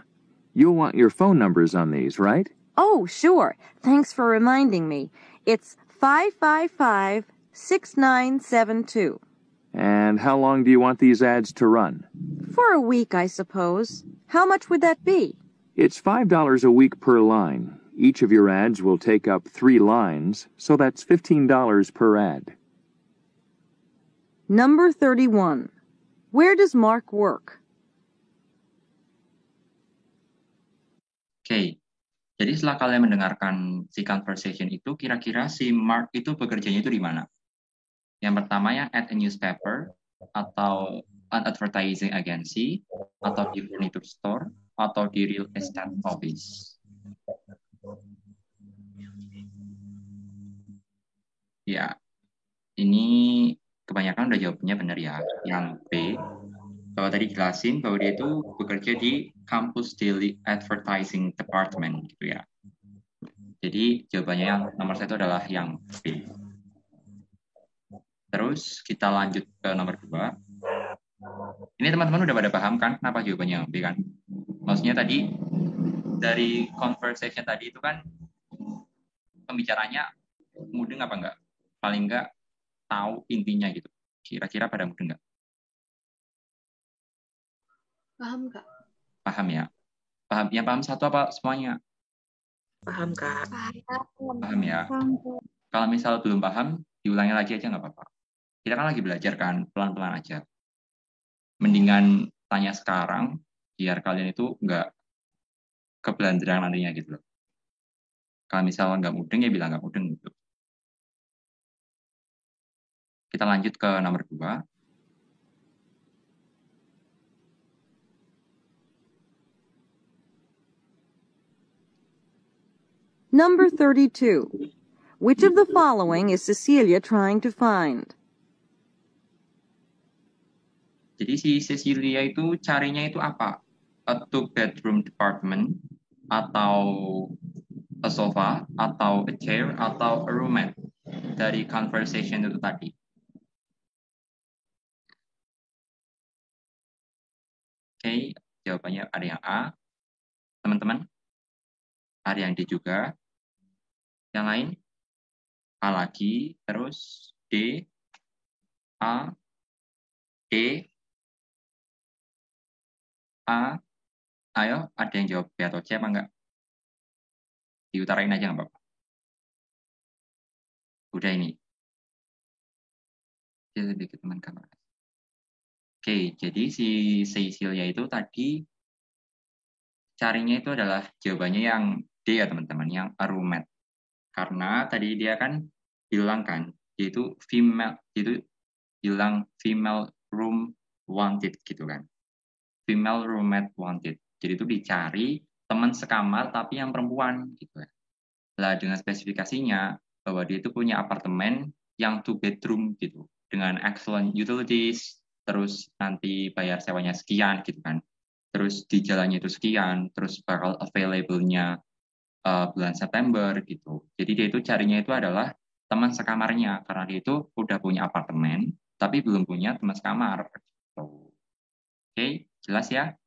You'll want your phone numbers on these, right? Oh, sure. Thanks for reminding me. It's 555-6972. And how long do you want these ads to run? For a week, I suppose. How much would that be? It's $5 a week per line. Each of your ads will take up 3 lines, so that's $15 per ad. Number 31. Where does Mark work? Oke. Jadi setelah kalian mendengarkan si conversation itu, kira-kira si Mark itu bekerjanya itu di mana? Yang pertama ya, at a newspaper, atau an advertising agency, atau di furniture store, atau di real estate office. Ya, ini kebanyakan udah jawabnya benar ya. Yang B, kalau tadi jelasin bahwa dia itu bekerja di Campus Daily Advertising Department gitu ya. Jadi jawabannya yang nomor 1 adalah yang B. Terus kita lanjut ke nomor 2. Ini teman-teman udah pada paham kan kenapa jawabannya yang B kan? Maksudnya tadi dari conversation tadi itu kan pembicaranya mudeng apa enggak? Paling enggak tahu intinya gitu. Kira-kira pada mudeng enggak? Paham, Kak? Paham ya? Paham? Yang paham satu apa semuanya? Paham, Kak. Paham ya? Kalau misal belum paham, diulangi lagi aja nggak apa-apa. Kita kan lagi belajar kan, pelan-pelan aja. Mendingan tanya sekarang, biar kalian itu nggak kebelandiran nantinya gitu loh. Kalau misal nggak mudeng, ya bilang nggak mudeng gitu. Kita lanjut ke nomor 2. Number 32. Which of the following is Cecilia trying to find? Jadi si Cecilia itu carinya itu apa? A 2-bedroom apartment, atau a sofa, atau a chair, atau a roommate dari conversation itu tadi. Oke, jawabannya ada yang A. Teman-teman, ada yang D juga. Yang lain? A lagi, terus D, A, D, A. Ayo, ada yang jawab B atau C apa enggak? Diutarain aja nggak apa-apa. Udah ini. Lebih ke teman kamera. Oke, jadi si Cecilia itu tadi carinya itu adalah jawabannya yang D ya teman-teman, yang a roommate. Karena tadi dia kan bilang kan, dia itu female, itu bilang female room wanted gitu kan. Female roommate wanted. Jadi itu dicari teman sekamar tapi yang perempuan gitu kan. Lah dengan spesifikasinya bahwa dia itu punya apartemen yang 2 bedroom gitu dengan excellent utilities, terus nanti bayar sewanya sekian gitu kan. Terus di jalannya itu sekian, terus bakal available-nya bulan September gitu. Jadi dia itu carinya itu adalah teman sekamarnya karena dia itu udah punya apartemen tapi belum punya teman sekamar. Gitu. Oke, jelas ya?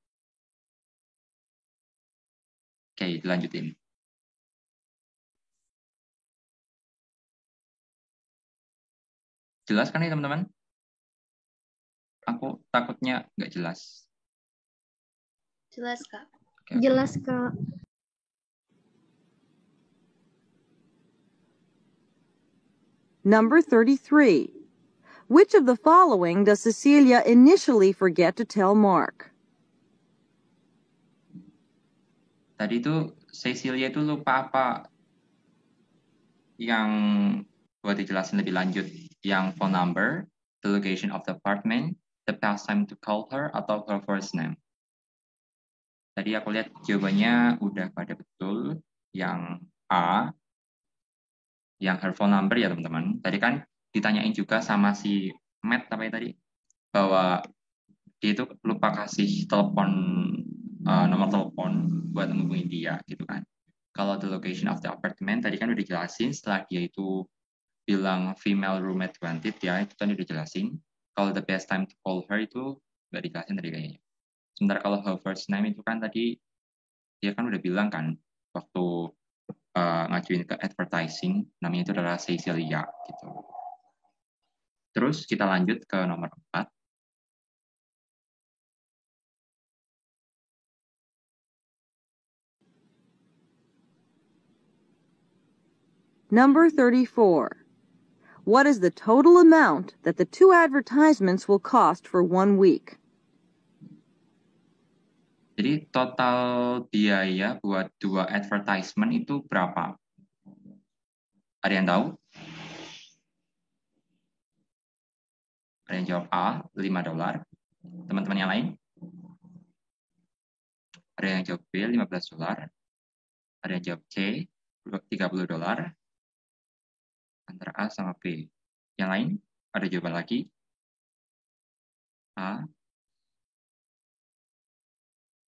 Oke, dilanjutin. Jelas kan nih teman-teman? Aku takutnya nggak jelas. Jelas, Kak. Oke. Jelas, Kak. Number 33. Which of the following does Cecilia initially forget to tell Mark? Tadi itu Cecilia itu lupa apa yang buat dijelasin lebih lanjut, yang phone number, the location of the apartment, the past time to call her, atau her first name. Tadi aku lihat jawabannya udah pada betul, yang A, yang her phone number ya teman-teman. Tadi kan ditanyain juga sama si Matt apa ya tadi, bahwa dia itu lupa kasih telepon, nomor telepon buat menghubungi dia gitu kan. Kalau the location of the apartment tadi kan udah dijelasin setelah dia itu bilang female roommate wanted ya, itu tadi udah dijelasin. Kalau the best time to call her itu nggak dijelasin tadi kayaknya. Sementara kalau her first name itu kan tadi dia kan udah bilang kan waktu ngajuin ke advertising, namanya itu adalah Cecilia gitu. Terus kita lanjut ke nomor 4. Number 34. What is the total amount that the 2 advertisements will cost for 1 week? Jadi total biaya buat 2 advertisement itu berapa? Ada yang tahu? Ada yang jawab A, $5. Teman-teman yang lain? Ada yang jawab B, $15. Ada yang jawab C, $30. Antara A sama B. Yang lain? Ada jawaban lagi? A,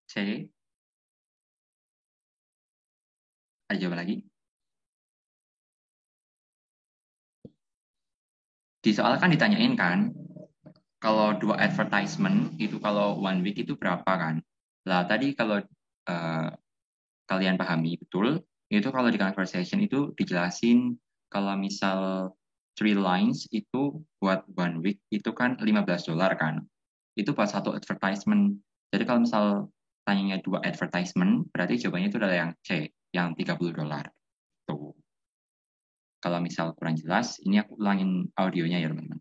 C. Ada jawaban lagi? Di soal kan ditanyain kan, kalau 2 advertisement itu kalau 1 week itu berapa kan? Lah tadi kalau kalian pahami betul, itu kalau di conversation itu dijelasin kalau misal 3 lines itu buat 1 week itu kan $15 kan. Itu buat 1 advertisement. Jadi kalau misal tanyanya 2 advertisement, berarti jawabannya itu adalah yang C, yang $30. Tuh. Kalau misal kurang jelas, ini aku ulangin audionya ya teman-teman.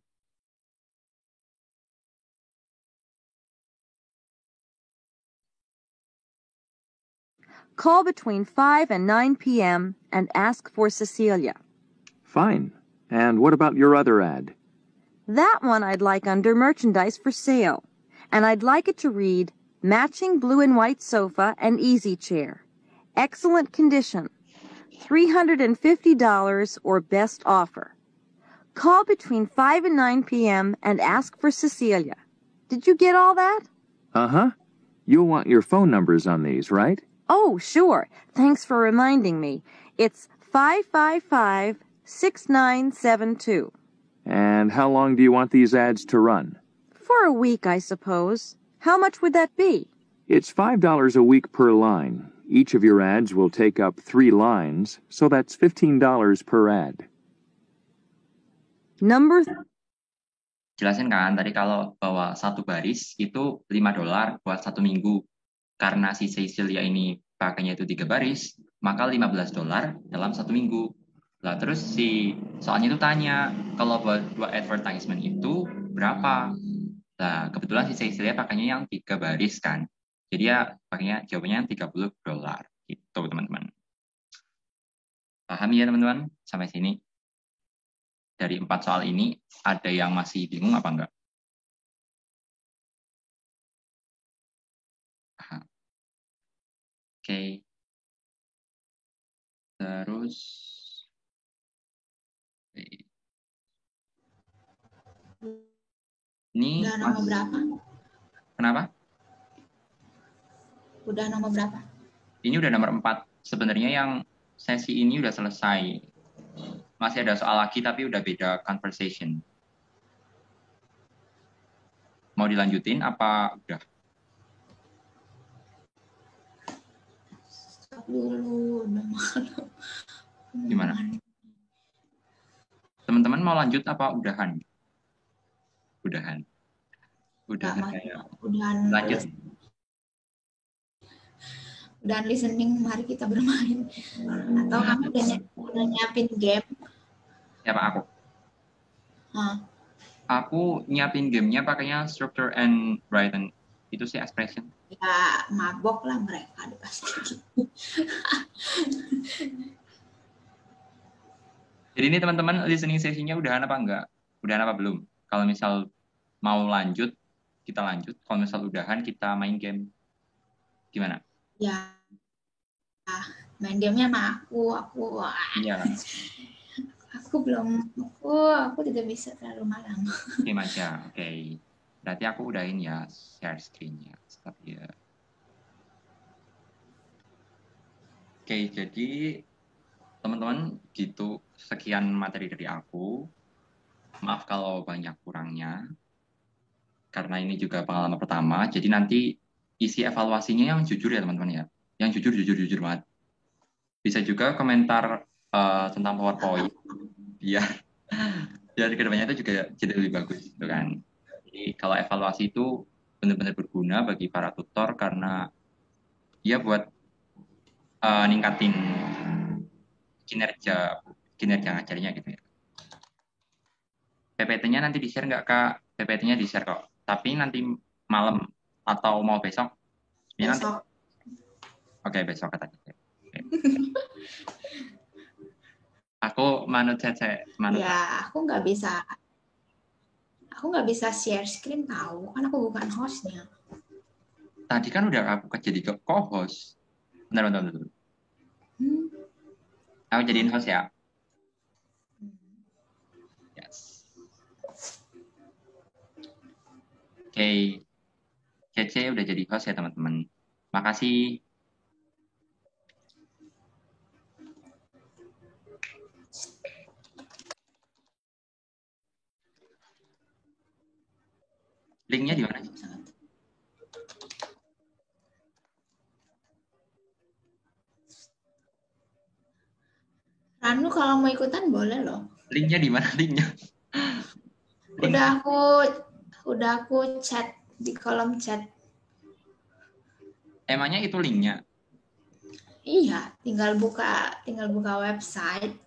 Call between 5 and 9 p.m. and ask for Cecilia. Fine. And what about your other ad? That one I'd like under merchandise for sale. And I'd like it to read, matching blue and white sofa and easy chair. Excellent condition. $350 or best offer. Call between 5 and 9 p.m. and ask for Cecilia. Did you get all that? Uh-huh. You'll want your phone numbers on these, right? Oh, sure. Thanks for reminding me. It's 555-6972. And how long do you want these ads to run? For a week, I suppose. How much would that be? It's $5 a week per line. Each of your ads will take up 3 lines, so that's $15 per ad. Jelasin kan tadi kalau bawa 1 baris itu $5 buat 1 minggu. Karena si Cecilia ini pakainya itu 3 baris, maka $15 dalam 1 minggu. Lah terus si soalnya itu tanya kalau buat 2 advertisement itu berapa? Nah kebetulan si Cecilia pakainya yang 3 baris kan. Jadi ya pakainya jawabannya $30 gitu teman-teman. Paham ya teman-teman sampai sini? Dari 4 soal ini ada yang masih bingung apa enggak? Oke. Terus ini udah nomor berapa? Kenapa? Udah nomor berapa? Ini udah nomor 4. Sebenarnya yang sesi ini udah selesai. Masih ada soal lagi tapi udah beda conversation. Mau dilanjutin apa udah? Stop dulu, udah malam. Gimana? Teman-teman mau lanjut apa udahan? Udahan. Udahan kayak. Lanjut. Udahan listening, mari kita bermain. Atau kamu udah nyiapin game? Siapa aku? Hah? Aku nyiapin gamenya pakainya structure and written. Itu sih expression. Ya, mabok lah mereka pasti. Jadi ini teman-teman listening session-nya udahan apa enggak? Udahan apa belum? Kalau misal mau lanjut, kita lanjut. Kalau misal udahan, kita main game. Gimana? Ya, main gamenya sama aku. Iya. Aku tidak bisa terlalu malam. Game aja, oke. Berarti aku udahin ya share screen-nya. Stop ya. Oke, jadi teman-teman gitu sekian materi dari aku. Maaf kalau banyak kurangnya. Karena ini juga pengalaman pertama, jadi nanti isi evaluasinya yang jujur ya teman-teman ya. Yang jujur banget. Bisa juga komentar tentang PowerPoint biar kedepannya itu juga jadi lebih bagus gitu kan. Jadi kalau evaluasi itu benar-benar berguna bagi para tutor karena dia buat ningkatin kinerja ngajarnya gitu ya. PPT-nya nanti di-share nggak Kak? PPT-nya di-share kok. Tapi nanti malam atau mau besok? Besok. Oke, besok katanya. Okay. Aku manut Cece. Ya, aku nggak bisa share screen tahu, kan aku bukan hostnya. Tadi kan udah aku jadi co-host. Bentar. Aku jadiin host ya. Yes. Oke. Cece udah jadi host ya teman-teman. Makasih. Linknya di mana? Ranu kalau mau ikutan boleh loh. Linknya di mana linknya? Udah aku chat di kolom chat. Emangnya itu linknya? Iya, tinggal buka website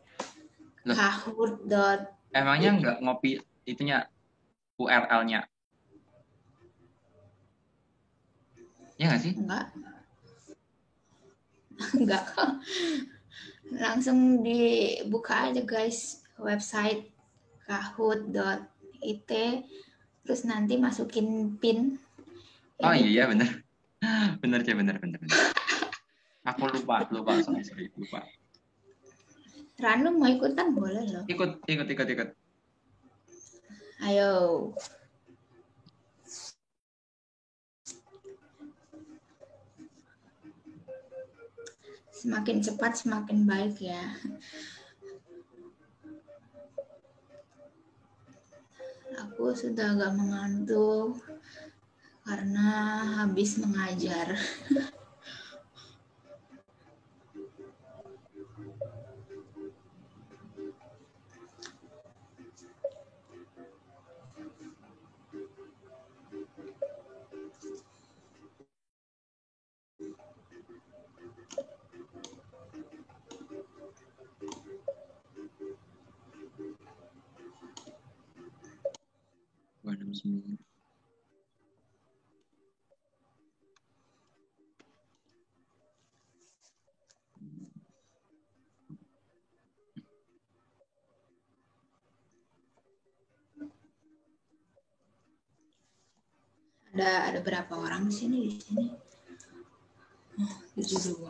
kahoot. Emangnya nggak ngopi itunya URL-nya? Ya nggak sih? Enggak kok. Langsung dibuka aja guys website kahoot.it, terus nanti masukin pin. Oh iya benar. Benar. Aku lupa sorry lupa. Ranu mau ikutan boleh loh. Ikut. Ayo. Semakin cepat semakin baik ya. Aku sudah agak mengantuk karena habis mengajar. Ada berapa orang di sini? Oh, 72.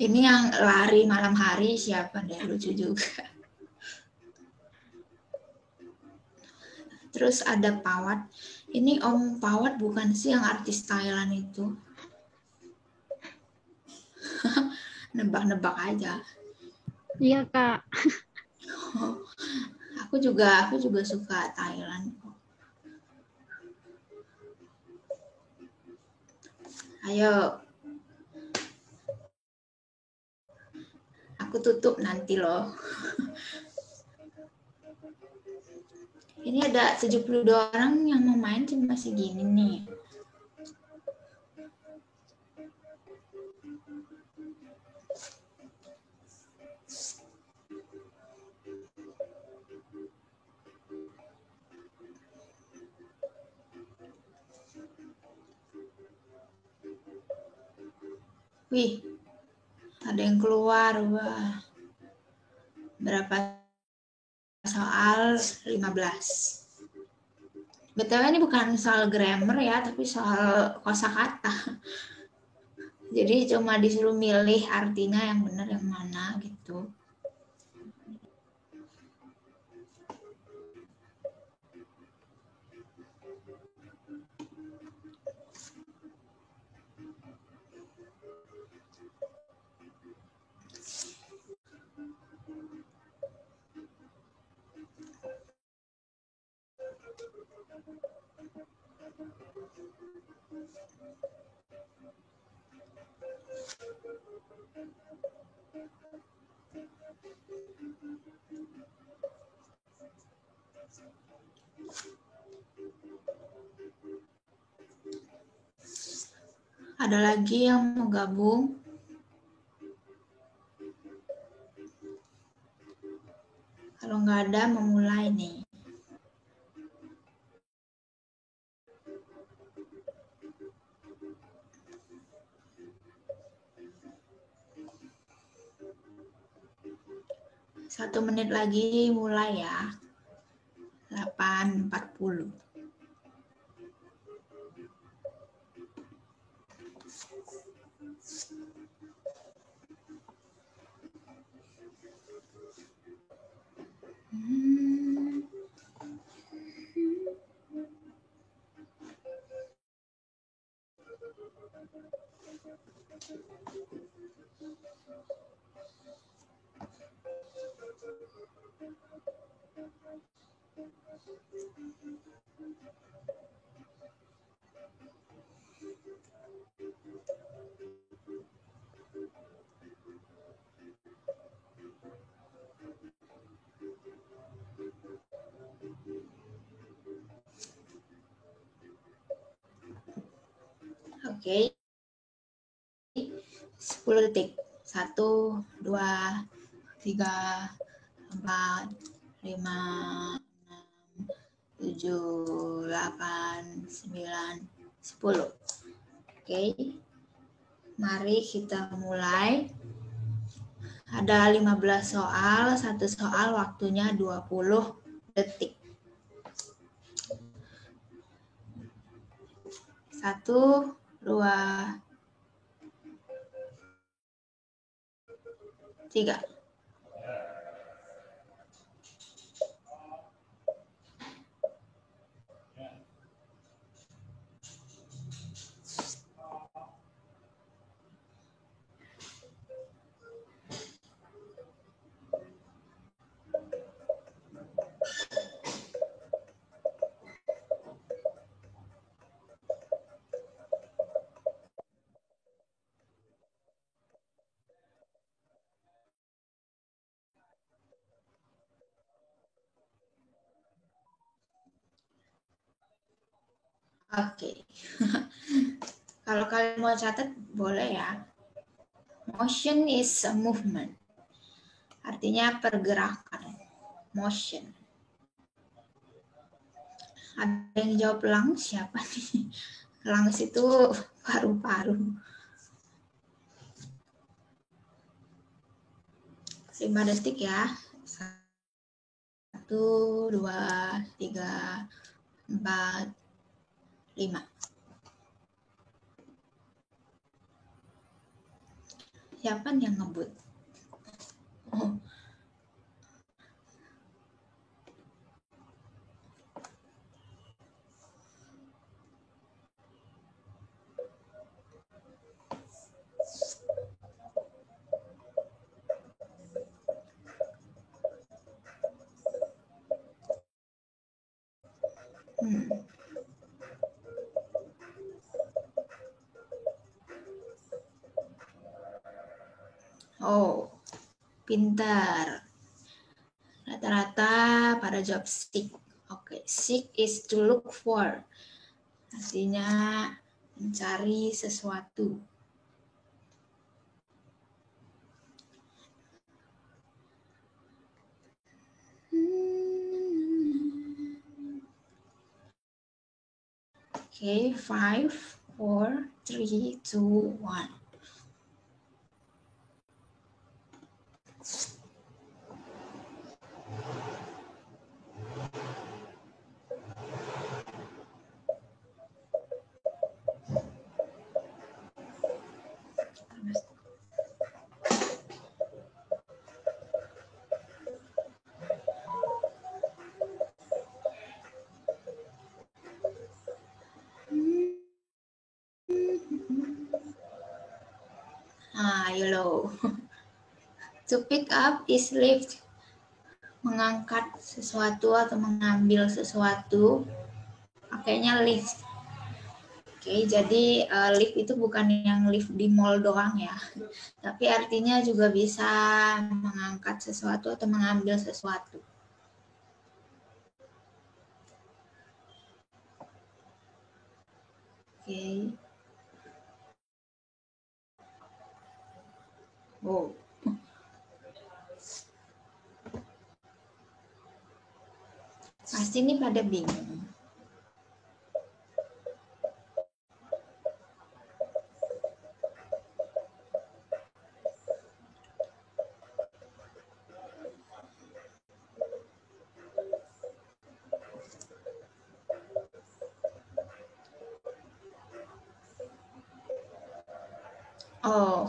Ini yang lari malam hari siapa deh, lucu juga. Terus ada Pawat. Ini Om Pawat bukan sih yang artis Thailand itu? Nebak-nebak aja. Iya, Kak. Aku juga suka Thailand. Ayo. Aku tutup nanti loh. Ini ada 72 orang yang mau main cuma segini nih. Wih, ada yang keluar. Wah. Berapa soal? 15. BTW ini bukan soal grammar ya, tapi soal kosakata. Jadi cuma disuruh milih artinya yang benar yang mana gitu. Ada lagi yang mau gabung? Kalau nggak ada, memulai nih. Satu menit lagi mulai ya. 8.40. Oke. 10 detik. 1, 2, 3, 4, 5, 6, 7, 8, 9, 10. Oke. Mari kita mulai. Ada 15 soal, satu soal waktunya 20 detik. 1, 2, 3. Oke. Kalau kalian mau catat, boleh ya. Motion is a movement. Artinya pergerakan. Motion. Ada yang jawab lungs? Siapa nih? Lungs itu paru-paru. 5 detik ya. 1, 2, 3, 4, 5. Siapa yang ngebut? Oh. Oh, pintar. Rata-rata pada jawab seek. Oke, seek is to look for. Artinya mencari sesuatu. Oke, 5, 4, 3, 2, 1. Yellow. To pick up is lift. Mengangkat sesuatu atau mengambil sesuatu. Pakainya lift. Oke, jadi lift itu bukan yang lift di mall doang ya. Tapi artinya juga bisa mengangkat sesuatu atau mengambil sesuatu. Oke. Oh. Pasti ini pada bingung. Oh,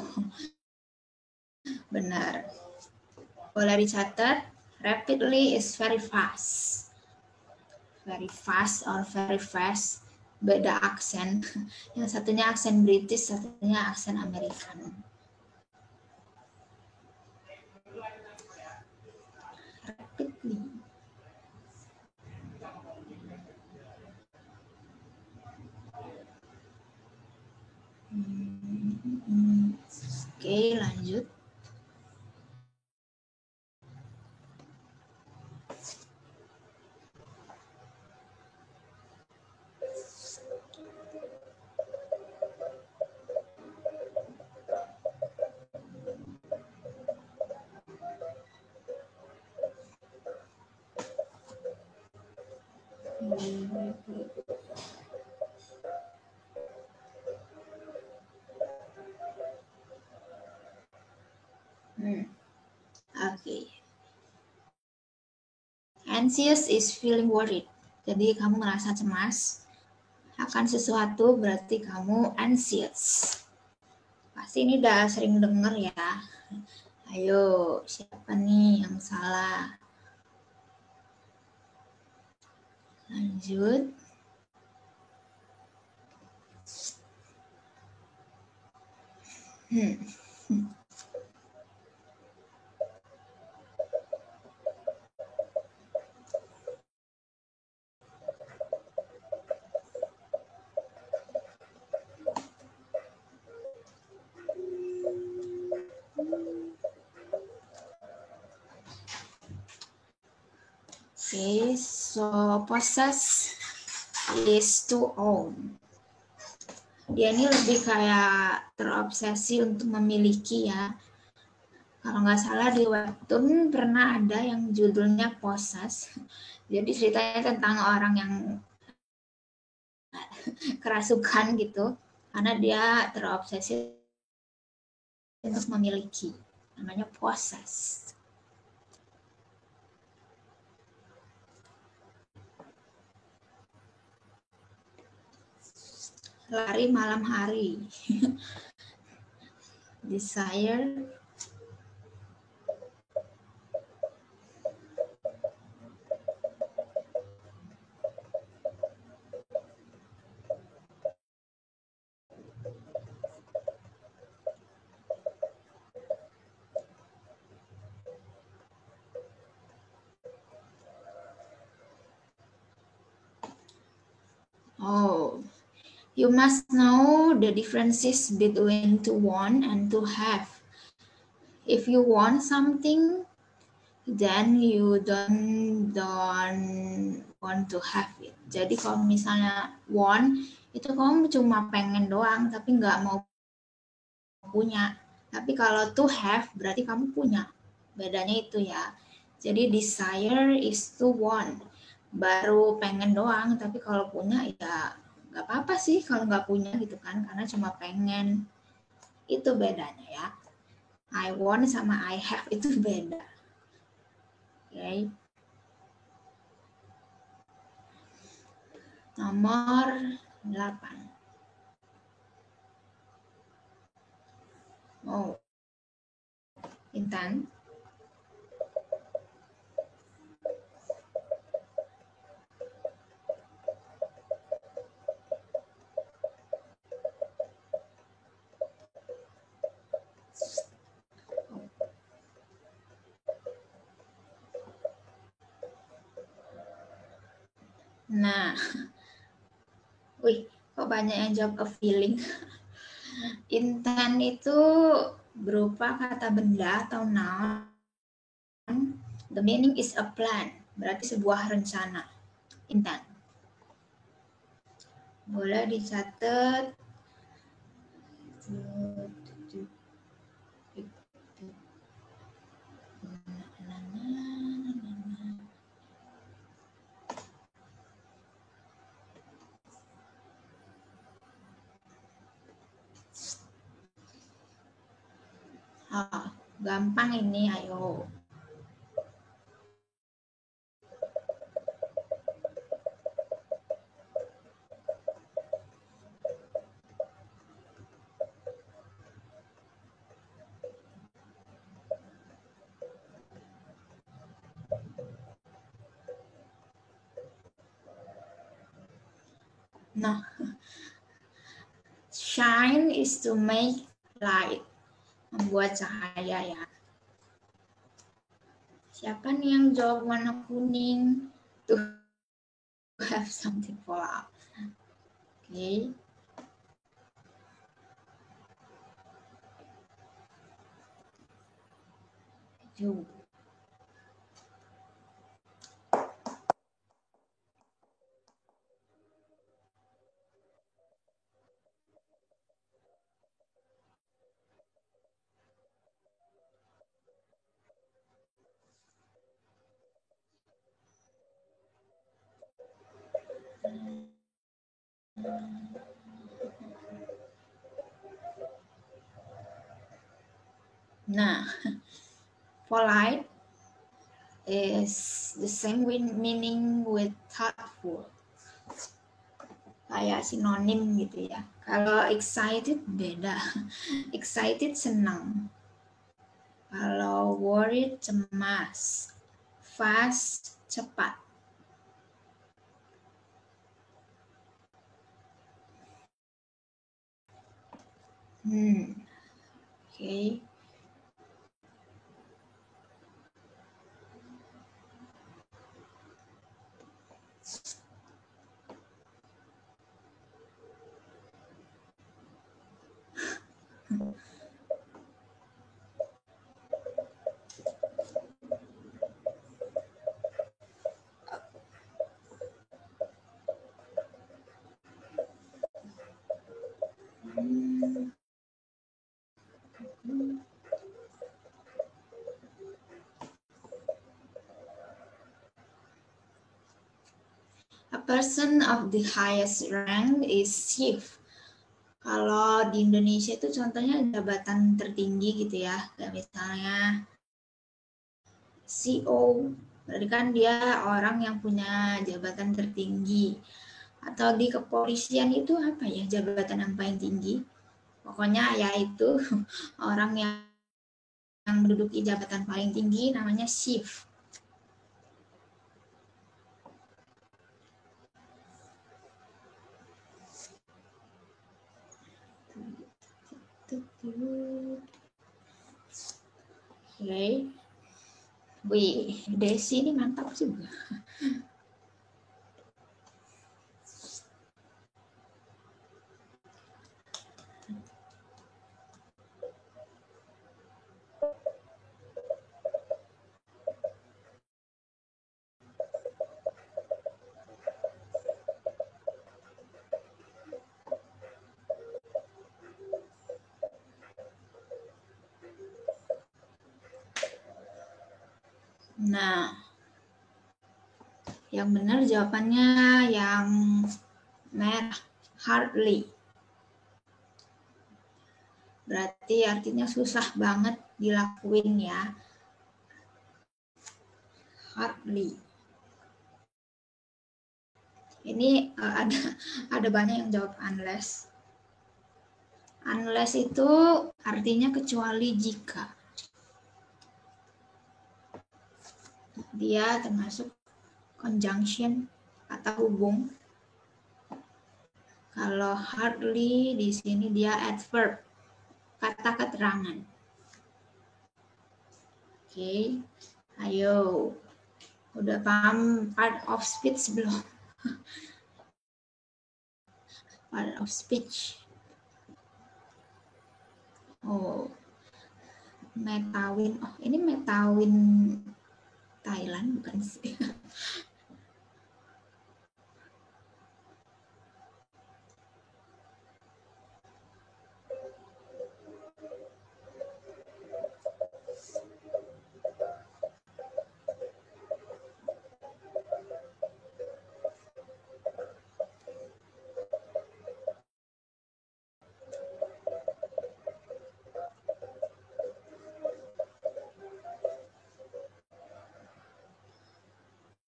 benar. Boleh dicatat, rapidly is very fast. Very fast or very fast. Beda aksen. Yang satunya aksen British, satunya aksen American. Rapidly. Oke, lanjut. Oke. Anxious is feeling worried. Jadi kamu merasa cemas akan sesuatu, berarti kamu anxious. Pasti ini udah sering denger ya. Ayo, siapa nih yang salah? Lanjut. Okay, so possess is to own. Dia ini lebih kayak terobsesi untuk memiliki ya. Kalau nggak salah di webtoon pernah ada yang judulnya Possess. Jadi ceritanya tentang orang yang kerasukan gitu, karena dia terobsesi untuk memiliki. Namanya Possess. Lari malam hari. desire. Oh, you must know the differences between to want and to have. If you want something, then you don't want to have it. Jadi kalau misalnya want, itu kamu cuma pengen doang, tapi nggak mau punya. Tapi kalau to have, berarti kamu punya. Bedanya itu ya. Jadi desire is to want. Baru pengen doang, tapi kalau punya ya nggak apa-apa sih kalau nggak punya gitu kan, karena cuma pengen. Itu bedanya ya. I want sama I have itu beda. Oke. Okay. Nomor 8. Oh. Intan. Nah, wih, kok banyak yang jawab a feeling. Intent itu berupa kata benda atau noun. The meaning is a plan, berarti sebuah rencana. Intent. Boleh dicatat. Ah, gampang ini, ayo. Nah, shine is to make light, membuat cahaya ya. Siapa nih yang jawab warna kuning? To have something fall out. Oke. Okay. Yuk. Nah, polite is the same meaning with thoughtful. Kayak sinonim gitu ya. Kalau excited beda. Excited senang. Kalau worried cemas. Fast cepat. Oke. Okay. A person of the highest rank is chief. Kalau di Indonesia itu contohnya jabatan tertinggi gitu ya. Kayak misalnya CEO, berarti kan dia orang yang punya jabatan tertinggi. Atau di kepolisian itu apa ya jabatan yang paling tinggi? Pokoknya yaitu orang yang menduduki jabatan paling tinggi namanya chief. Oke. Wih, Desi ini mantap juga. Nah, yang benar jawabannya yang merah, hardly. Berarti artinya susah banget dilakuin ya. Hardly. Ini ada banyak yang jawab unless. Unless itu artinya kecuali jika. Dia termasuk conjunction kata hubung. Kalau hardly di sini dia adverb, kata keterangan. Oke, ayo. Udah paham part of speech belum? Part of speech. Oh, Metawin. Oh, ini Metawin Thailand bukan sih?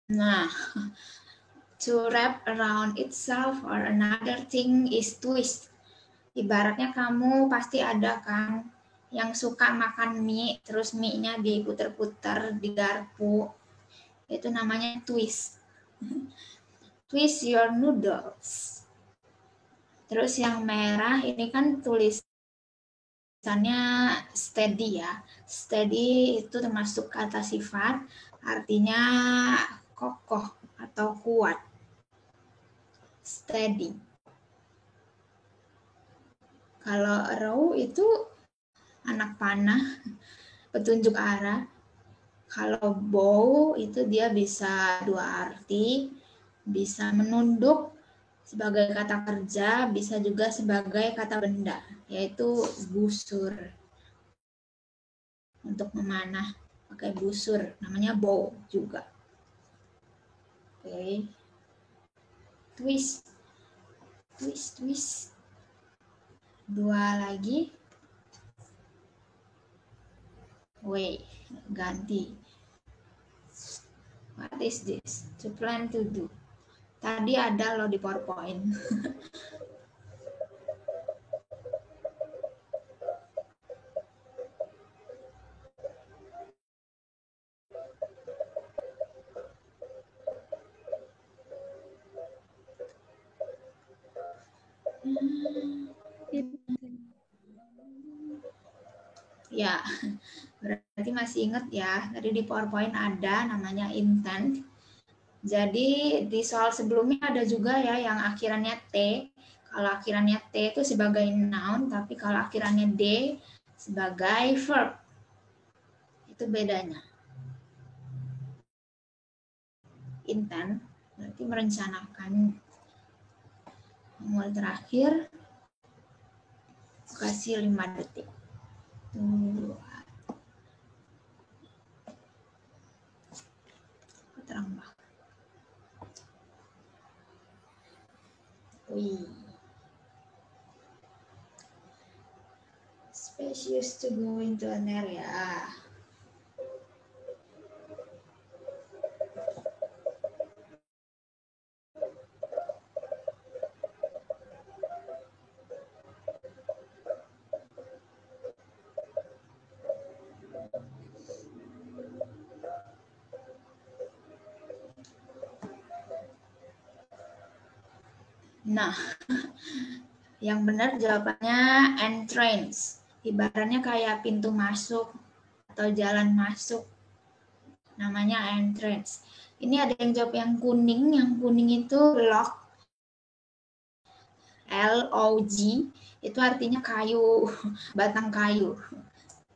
Nah, to wrap around itself or another thing is twist. Ibaratnya kamu pasti ada kan yang suka makan mie, terus mie-nya diputer-puter di garpu. Itu namanya twist. Twist your noodles. Terus yang merah ini kan tulisannya steady ya. Steady itu termasuk kata sifat, artinya kokoh atau kuat. Steady. Kalau row itu anak panah, petunjuk arah. Kalau bow itu dia bisa dua arti, bisa menunduk sebagai kata kerja, bisa juga sebagai kata benda, yaitu busur. Untuk memanah pakai busur, namanya bow juga. Oke. Twist. Twist, twist. Dua lagi. Way, ganti. What is this? To plan to do. Tadi ada loh di PowerPoint. Ya, berarti masih ingat ya, tadi di PowerPoint ada namanya intent. Jadi di soal sebelumnya ada juga ya yang akhirannya T. Kalau akhirannya T itu sebagai noun, tapi kalau akhirannya D sebagai verb. Itu bedanya. Intent berarti merencanakan. Yang terakhir, kasih 5 detik. Tunggu. Terang banget. Wih. Space used to go into an area. Nah, yang benar jawabannya entrance. Ibaratnya kayak pintu masuk atau jalan masuk. Namanya entrance. Ini ada yang jawab yang kuning. Yang kuning itu log. Log. Itu artinya kayu. Batang kayu.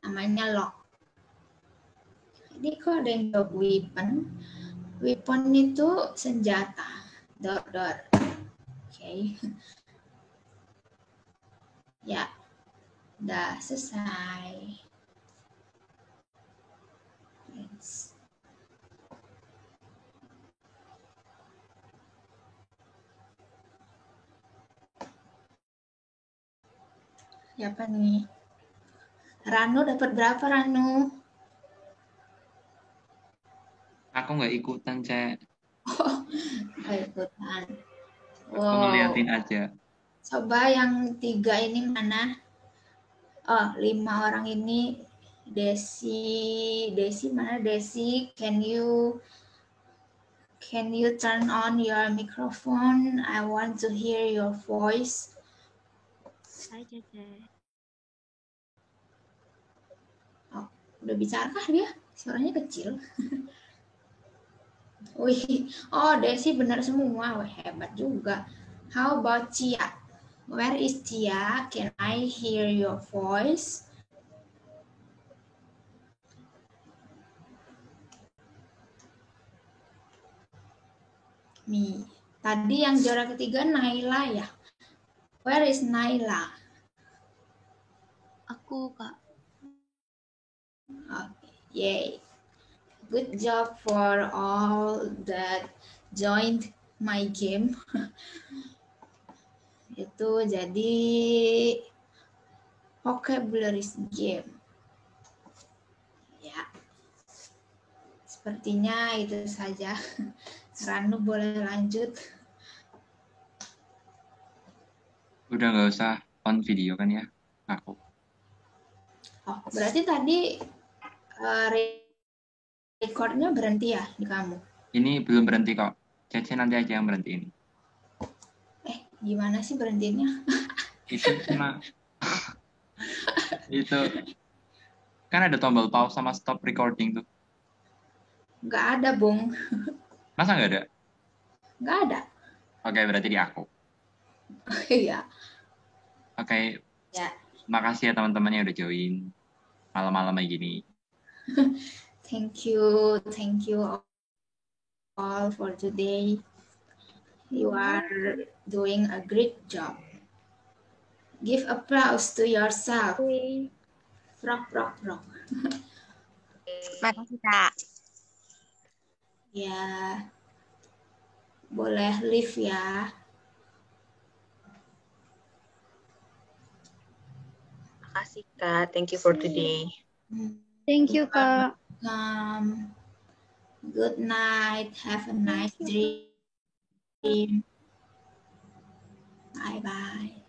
Namanya log. Ini kok ada yang jawab weapon. Weapon itu senjata. Dor. Oke. Ya. Udah selesai. Yes. Siapa nih? Ranu dapat berapa, Ranu? Aku nggak ikutan, Cek. Nggak ikutan. Aku ngeliatin aja. Coba yang 3 ini mana? Oh, 5 orang ini. Desi mana? Desi, can you turn on your microphone? I want to hear your voice. Hai, Cece. Oh, udah bicara kah dia? Suaranya kecil. Wih, oh Desi benar semua. Wih, hebat juga. How about Cia? Where is Cia? Can I hear your voice? Nih, tadi yang juara ketiga Naila ya. Where is Naila? Aku, Kak. Okay, yay. Good job for all that joined my game. Itu jadi vocabulary game. Ya. Sepertinya itu saja. Ranu boleh lanjut. Udah nggak usah on video kan ya, aku. Oh, berarti tadi recordnya berhenti ya di kamu? Ini belum berhenti kok. Cece nanti aja yang berhentiin. Gimana sih berhentinya? Itu cuma itu kan ada tombol pause sama stop recording tuh. Nggak ada, Bung. Masa nggak ada? Nggak ada. Oke, berarti di aku. Iya. Oke. Ya. Makasih ya teman-teman yang udah join malam-malam kayak gini. Thank you all for today. You are doing a great job. Give applause to yourself. Frog. Makasih, Kak. Ya. Boleh leave ya. Makasih, Kak. Thank you for today. Thank you, Kak. Good night. Have a nice dream. Bye-bye.